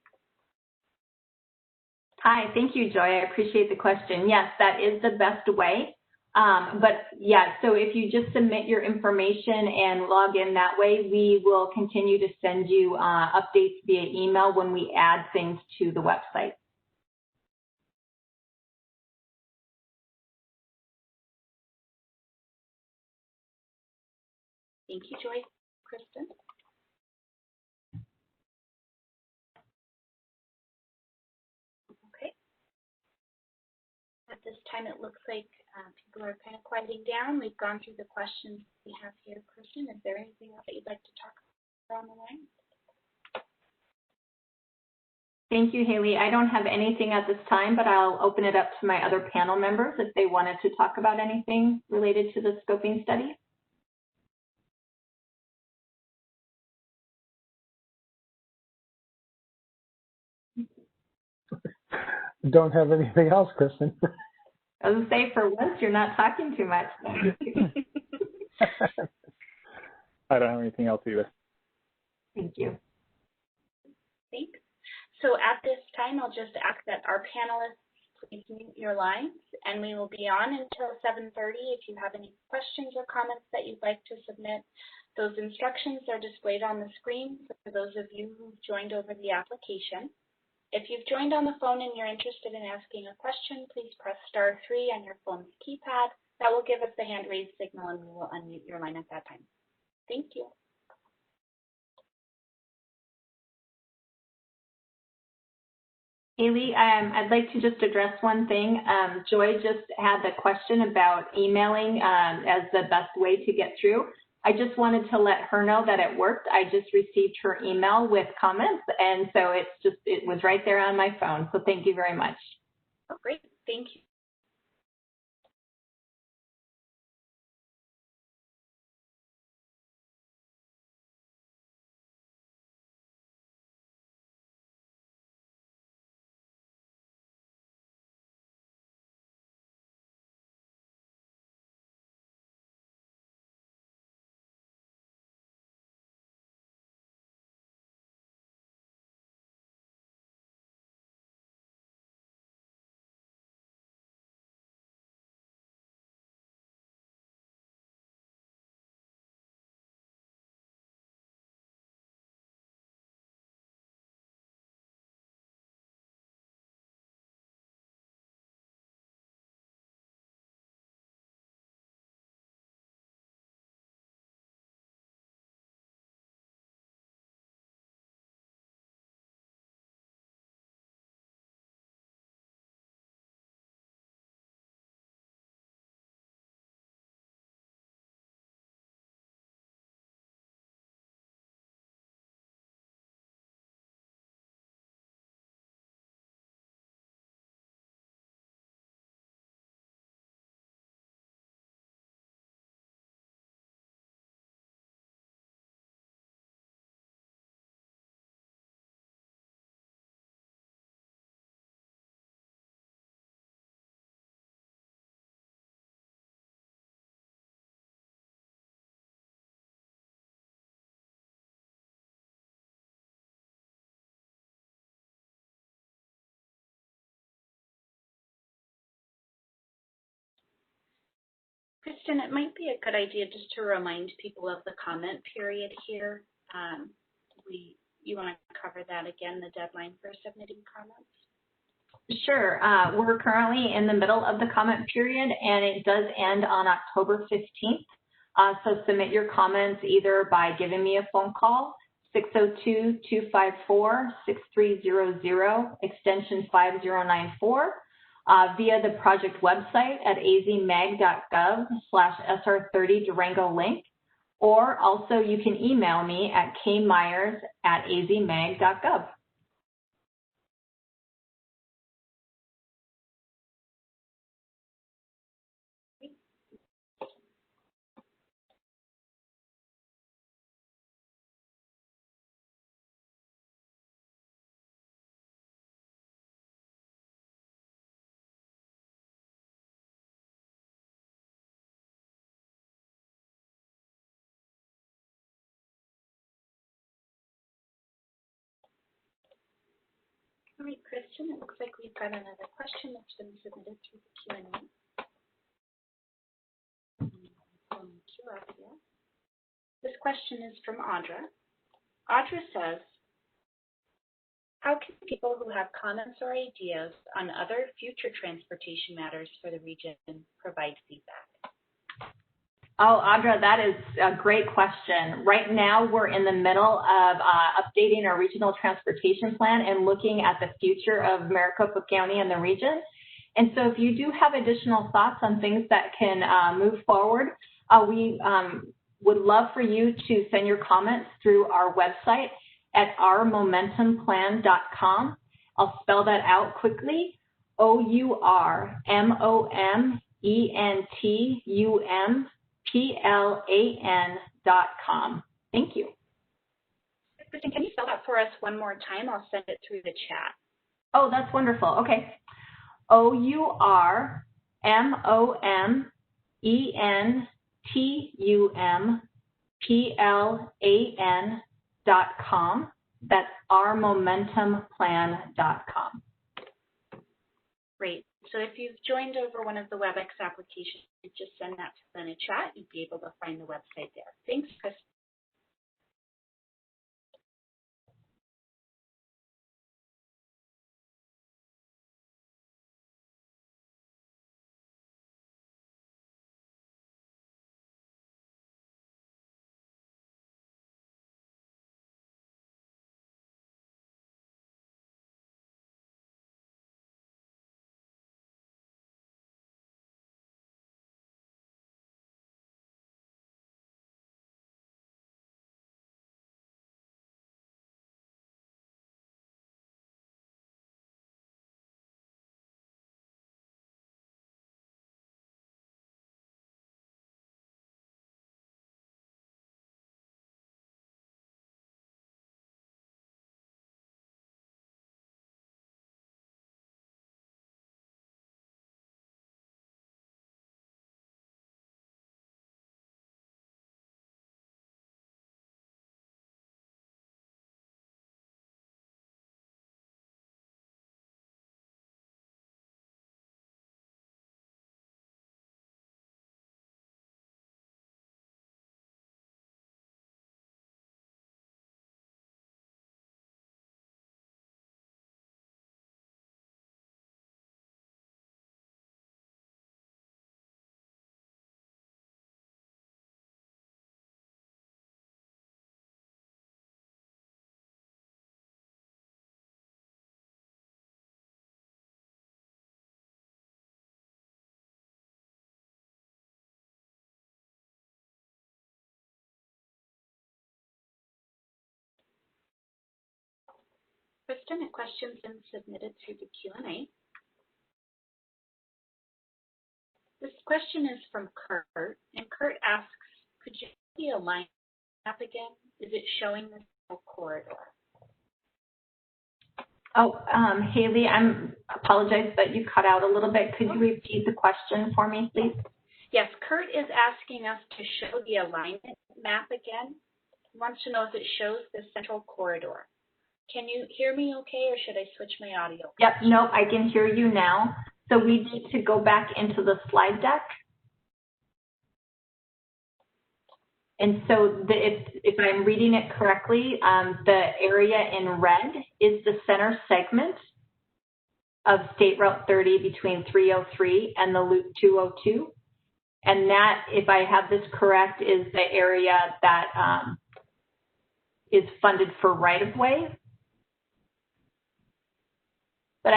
Hi, thank you, Joy. I appreciate the question. Yes, that is the best way. But yeah, so if you just submit your information and log in that way, we will continue to send you updates via email when we add things to the website. Thank you, Joy. Kristen? Okay. At this time, it looks like people are kind of quieting down. We've gone through the questions we have here. Kristen, is there anything else that you'd like to talk about on the line? Thank you, Haley. I don't have anything at this time, but I'll open it up to my other panel members if they wanted to talk about anything related to the scoping study. Don't have anything else, Kristen. I was going to say, for once, you're not talking too much. I don't have anything else either. Thank you. Thanks. So at this time, I'll just ask that our panelists please mute your lines, and we will be on until 7:30. If you have any questions or comments that you'd like to submit, those instructions are displayed on the screen for those of you who've joined over the application. If you've joined on the phone and you're interested in asking a question, please press *3 on your phone's keypad. That will give us the hand raise signal, and we will unmute your line at that time. Thank you. Haley, I'd like to just address one thing. Joy just had the question about emailing as the best way to get through. I just wanted to let her know that it worked. I just received her email with comments, and so it was right there on my phone. So thank you very much. Oh, great. Thank you. Kristen, it might be a good idea just to remind people of the comment period here. You want to cover that again, the deadline for submitting comments? Sure. We're currently in the middle of the comment period, and it does end on October 15th. So submit your comments either by giving me a phone call, 602-254-6300, extension 5094, via the project website at azmag.gov/SR30 Durango link, or also you can email me at kmyers@azmag.gov. All right, Kristen, it looks like we've got another question that's been submitted through the Q&A. This question is from Audra. Audra says, how can people who have comments or ideas on other future transportation matters for the region provide feedback? Oh, Audra, that is a great question. Right now, we're in the middle of updating our regional transportation plan and looking at the future of Maricopa County and the region. And so if you do have additional thoughts on things that can move forward, we would love for you to send your comments through our website at ourmomentumplan.com. I'll spell that out quickly, ourmomentumplan.com. Thank you. Kristen, can you spell that for us one more time? I'll send it through the chat. Oh, that's wonderful. Okay. ourmomentumplan.com. That's ourmomentumplan.com. Great. So if you've joined over one of the WebEx applications, just send that to the chat. You'd be able to find the website there. Thanks, Chris. Kristen, a question's been submitted through the Q&A. This question is from Kurt, and Kurt asks, could you see a line map again? Is it showing the whole corridor? Oh, Haley, I apologize that you cut out a little bit. Could you repeat the question for me, please? Yes, Kurt is asking us to show the alignment map again. He wants to know if it shows the central corridor. Can you hear me okay, or should I switch my audio? Yep, no, I can hear you now. So we need to go back into the slide deck. And so if I'm reading it correctly, the area in red is the center segment of State Route 30 between 303 and the Loop 202. And that, if I have this correct, is the area that is funded for right-of-way. But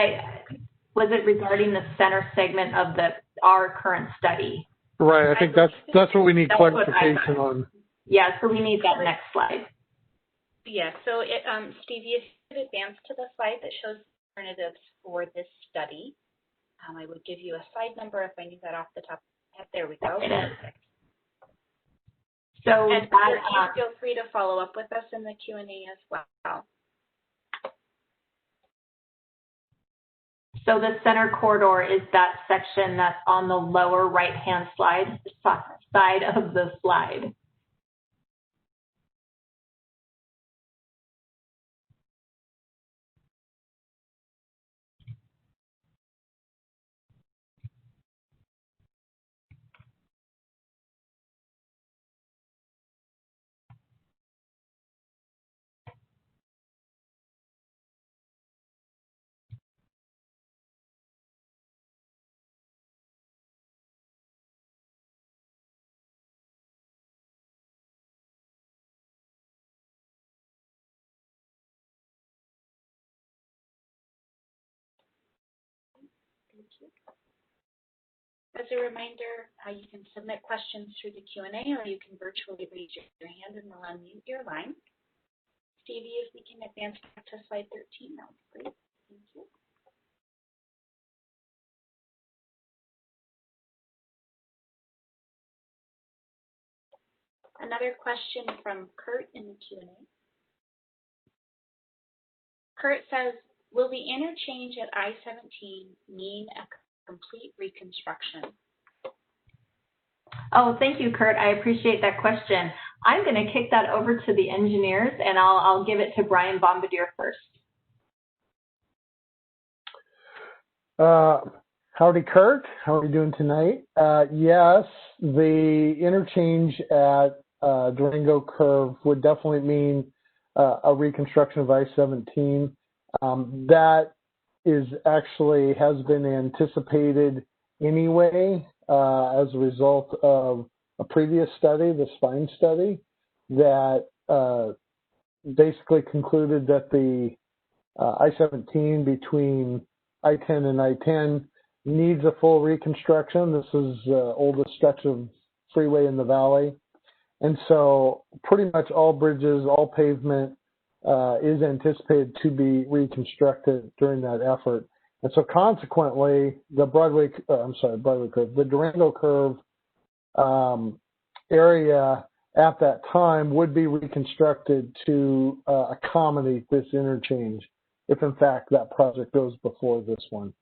was it regarding the center segment of our current study? Right, I think that's what we need clarification on. Yeah, so we need that next slide. Yeah, so Stevie, if you could advance to the slide that shows alternatives for this study. I would give you a slide number if I knew that off the top of my head. There we go. Perfect. So and feel free to follow up with us in the Q&A as well. So the center corridor is that section that's on the lower right-hand side of the slide. Thank you. As a reminder, you can submit questions through the Q&A, or you can virtually raise your hand and we'll unmute your line. Stevie, if we can advance back to slide 13, that would be great. Thank you. Another question from Kurt in the Q&A. Kurt says, will the interchange at I-17 mean a complete reconstruction? Oh, thank you, Kurt. I appreciate that question. I'm going to kick that over to the engineers, and I'll give it to Brian Bombardier first. Howdy, Kurt. How are you doing tonight? Yes, the interchange at Durango Curve would definitely mean a reconstruction of I-17. That is actually has been anticipated anyway as a result of a previous study, the Spine study, that basically concluded that the I-17 between I-10 and I-10 needs a full reconstruction. This is the oldest stretch of freeway in the valley. And so pretty much all bridges, all pavement is anticipated to be reconstructed during that effort. And so consequently, the the Durango Curve area at that time would be reconstructed to accommodate this interchange, if in fact that project goes before this one.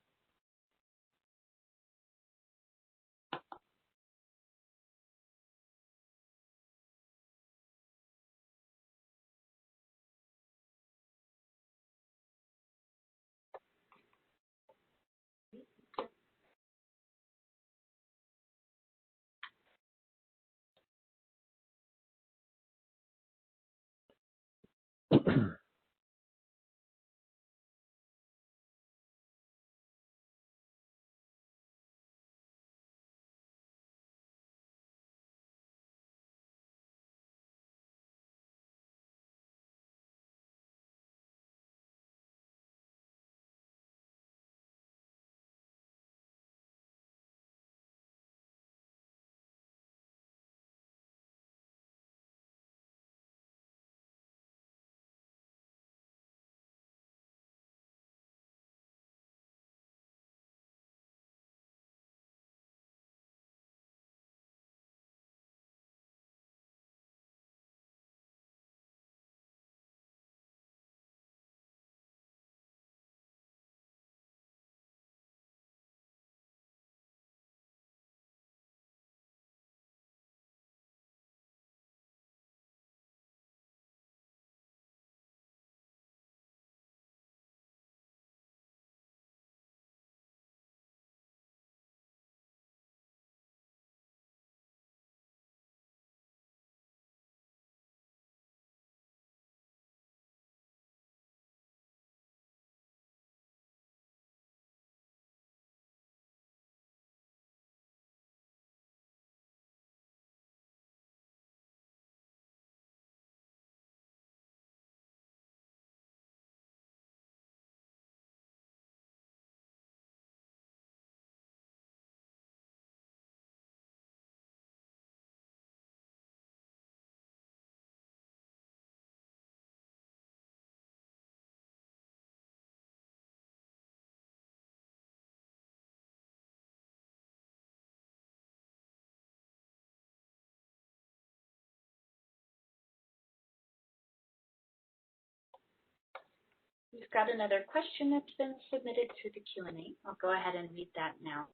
We've got another question that's been submitted through the Q&A. I'll go ahead and read that now.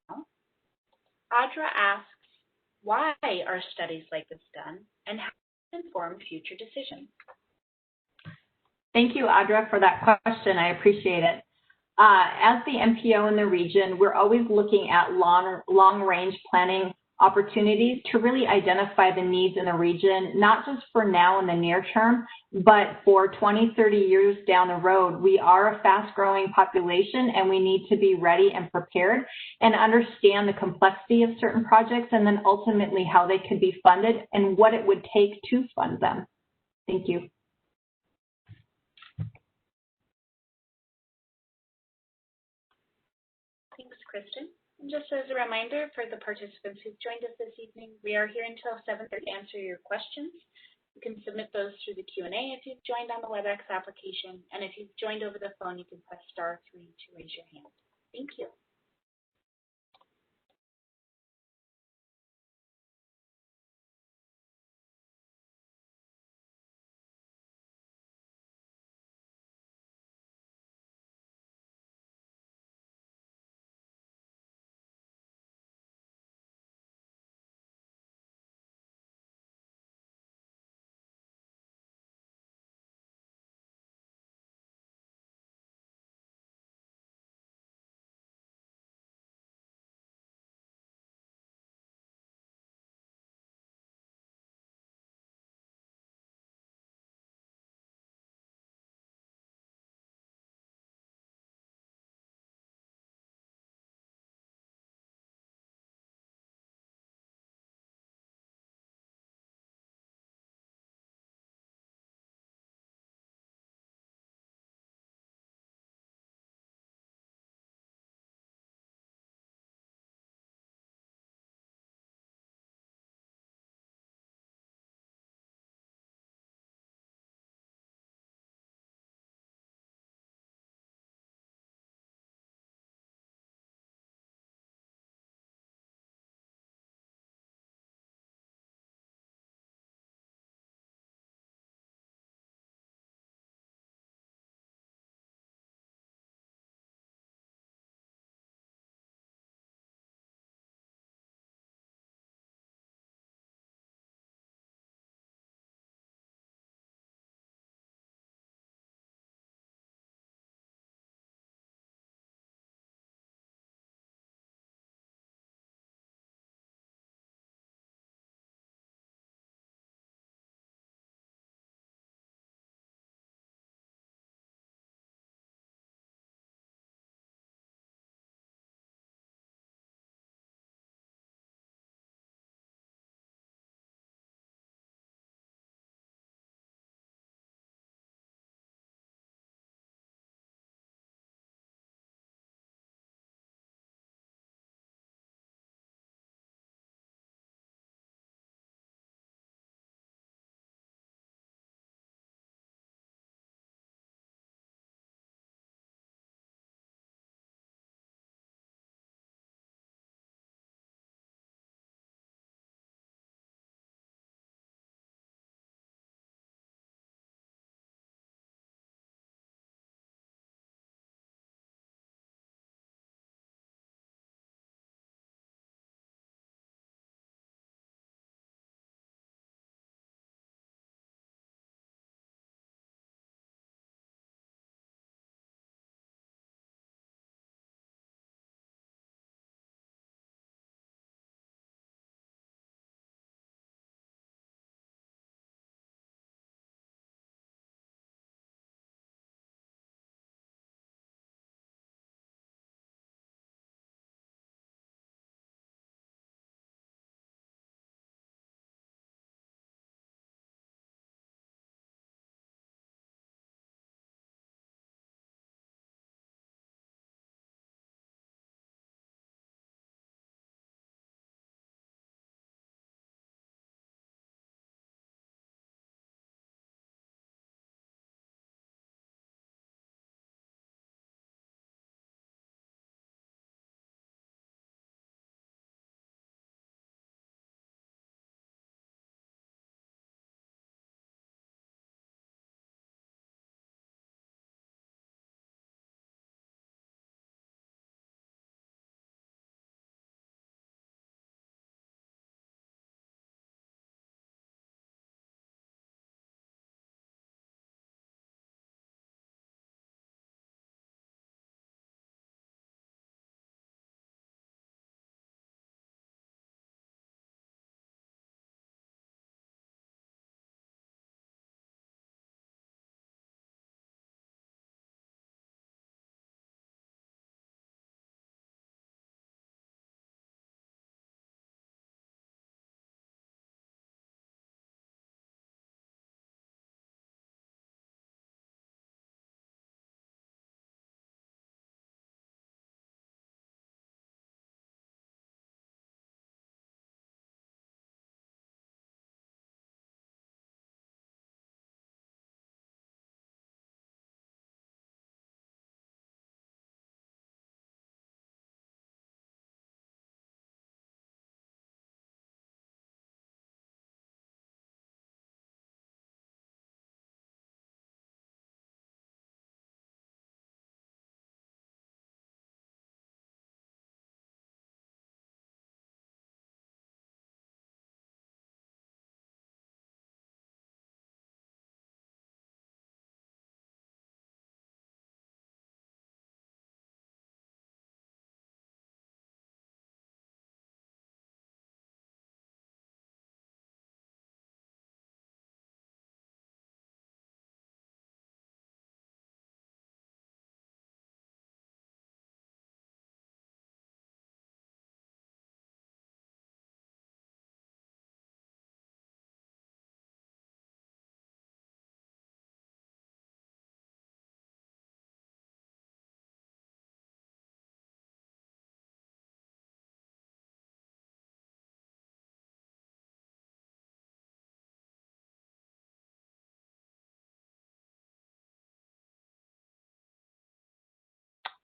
Audra asks, why are studies like this done, and how does it inform future decisions? Thank you, Audra, for that question. I appreciate it. As the MPO in the region, we're always looking at long-range planning opportunities to really identify the needs in the region, not just for now in the near term, but for 20, 30 years down the road. We are a fast-growing population, and we need to be ready and prepared and understand the complexity of certain projects, and then ultimately how they could be funded and what it would take to fund them. Thank you. Thanks, Kristen. And just as a reminder for the participants who've joined us this evening, we are here until 7:30 to answer your questions. You can submit those through the Q&A if you've joined on the WebEx application, and if you've joined over the phone, you can press *3 to raise your hand. Thank you.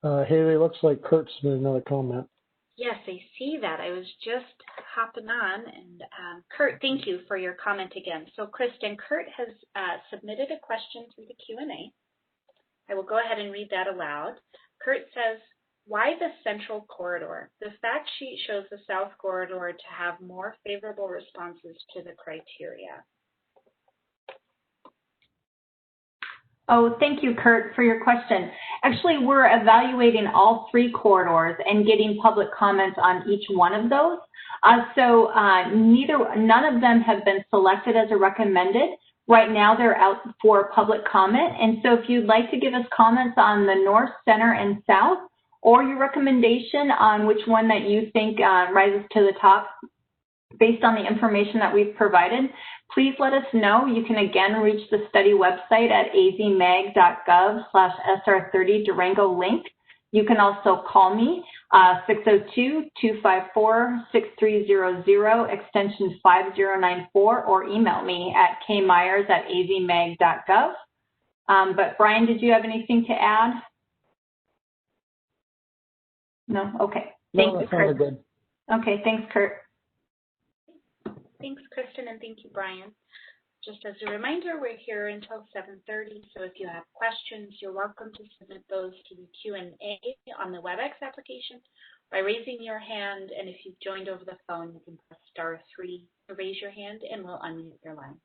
Haley, looks like Kurt submitted another comment. Yes, I see that. I was just hopping on. And Kurt, thank you for your comment again. So Kristen, Kurt has submitted a question through the Q&A. I will go ahead and read that aloud. Kurt says, why the central corridor? The fact sheet shows the south corridor to have more favorable responses to the criteria. Oh, thank you, Kurt, for your question. Actually, we're evaluating all 3 corridors and getting public comments on each one of those. None of them have been selected as a recommended. Right now, they're out for public comment. And so if you'd like to give us comments on the north, center, and south, or your recommendation on which one that you think rises to the top based on the information that we've provided, please let us know. You can again reach the study website at azmag.gov/SR30 Durango link. You can also call me 602-254-6300 extension 5094 or email me at kmyers@azmag.gov. But Brian, did you have anything to add? No? Okay. Thank you, Kurt. Good. Okay, thanks, Kurt. Thanks, Kristen, and thank you, Brian. Just as a reminder, we're here until 7:30, so if you have questions, you're welcome to submit those to the Q&A on the WebEx application by raising your hand, and if you've joined over the phone, you can press *3 to raise your hand, and we'll unmute your line.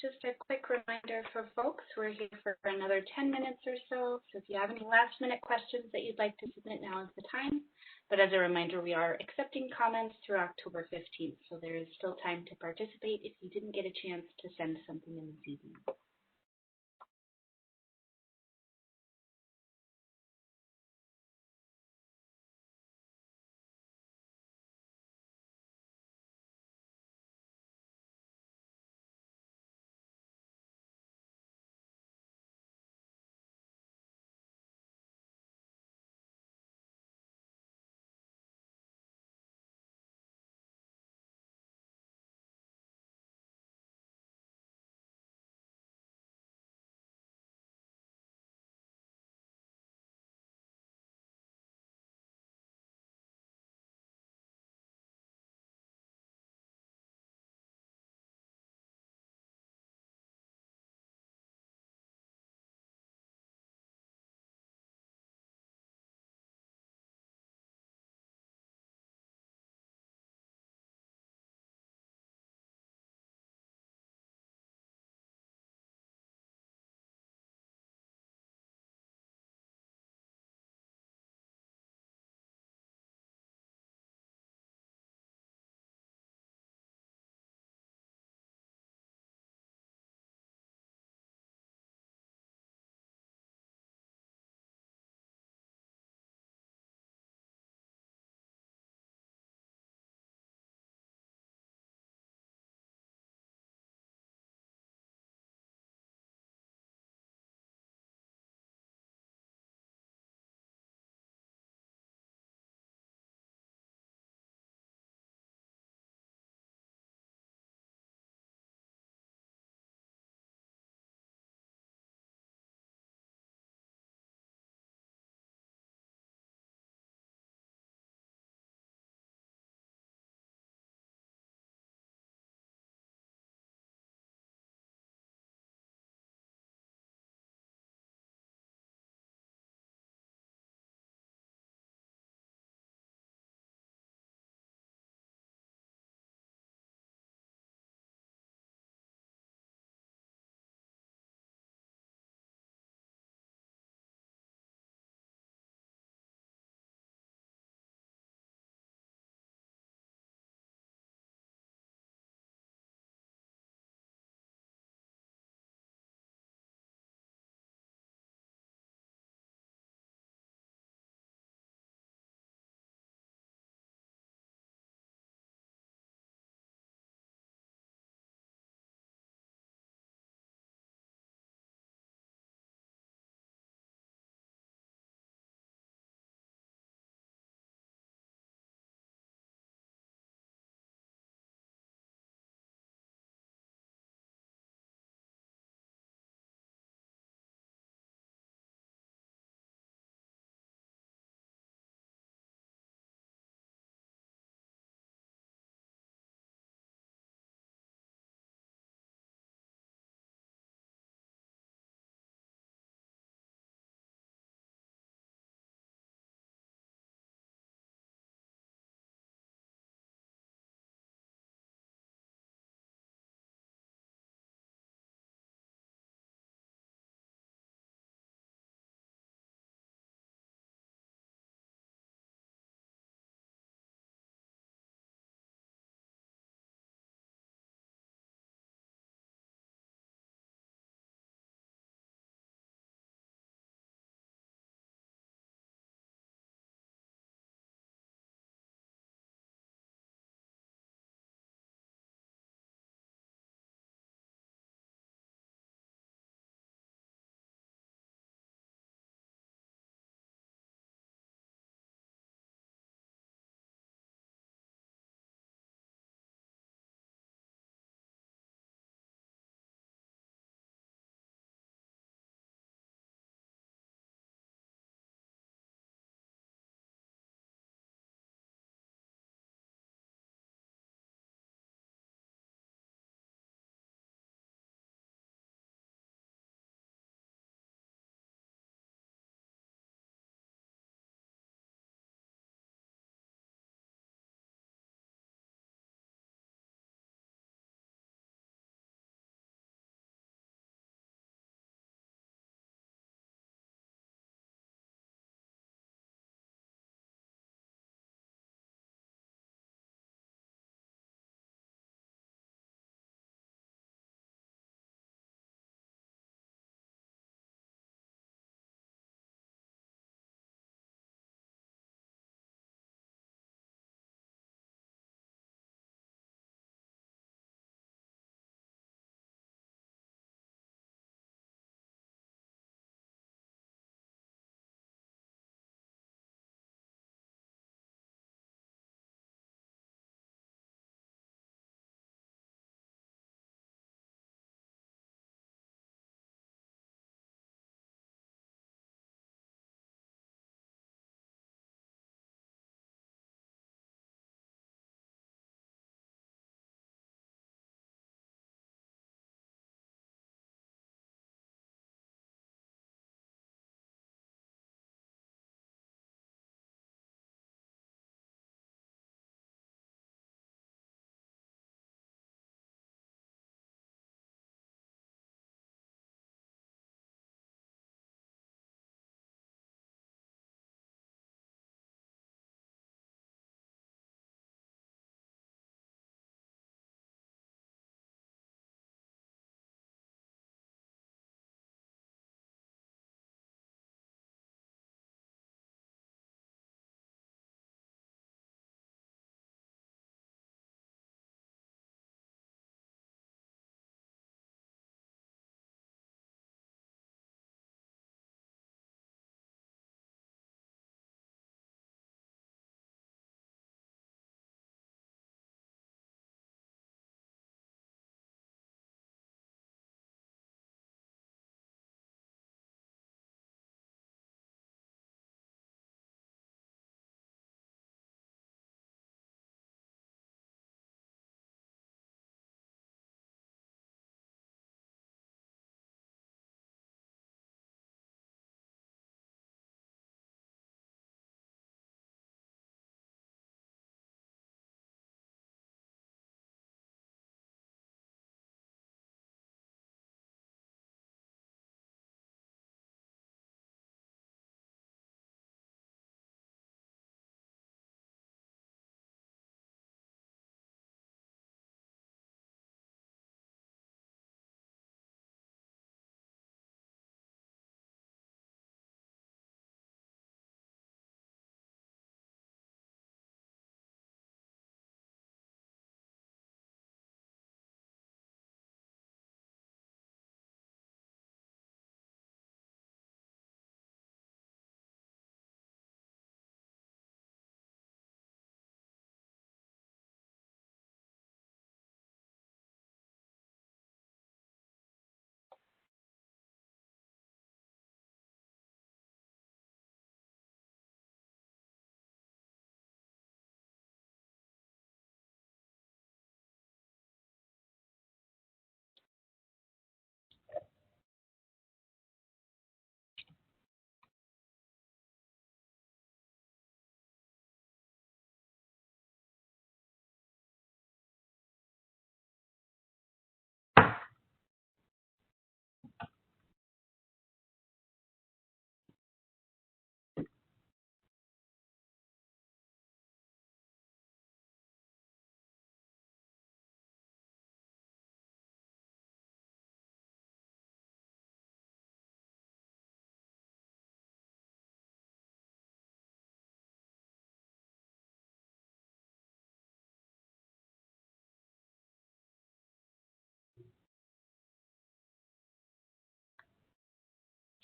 Just a quick reminder for folks, we're here for another 10 minutes or so. So if you have any last minute questions that you'd like to submit, now is the time. But as a reminder, we are accepting comments through October 15th. So there is still time to participate if you didn't get a chance to send something in this evening.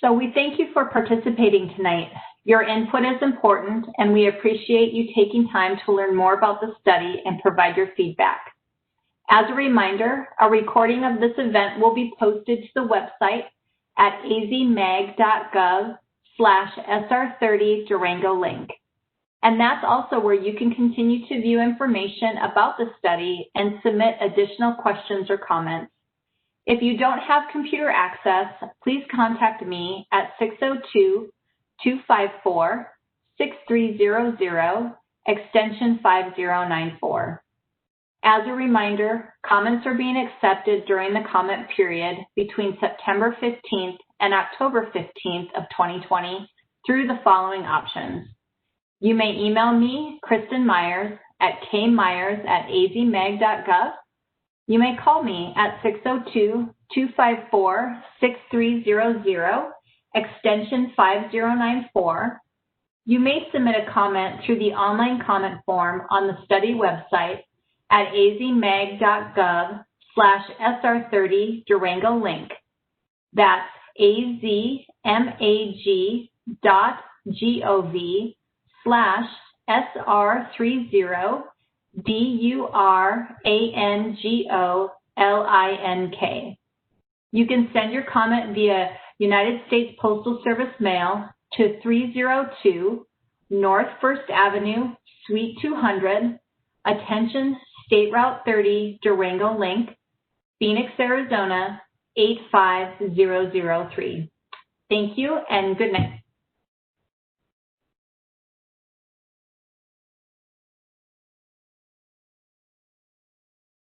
So we thank you for participating tonight. Your input is important, and we appreciate you taking time to learn more about the study and provide your feedback. As a reminder, a recording of this event will be posted to the website at azmag.gov/SR30 Durango link. And that's also where you can continue to view information about the study and submit additional questions or comments. If you don't have computer access, please contact me at 602-254-6300, extension 5094. As a reminder, comments are being accepted during the comment period between September 15th and October 15th of 2020 through the following options. You may email me, Kristen Myers, at kmyers@azmag.gov. You may call me at 602-254-6300, extension 5094. You may submit a comment through the online comment form on the study website at azmag.gov/SR30 Durango link. That's azmag.gov/SR30 DURANGOLINK. You can send your comment via United States Postal Service mail to 302 North First Avenue, Suite 200, attention State Route 30, Durango Link, Phoenix, Arizona, 85003. Thank you and good night.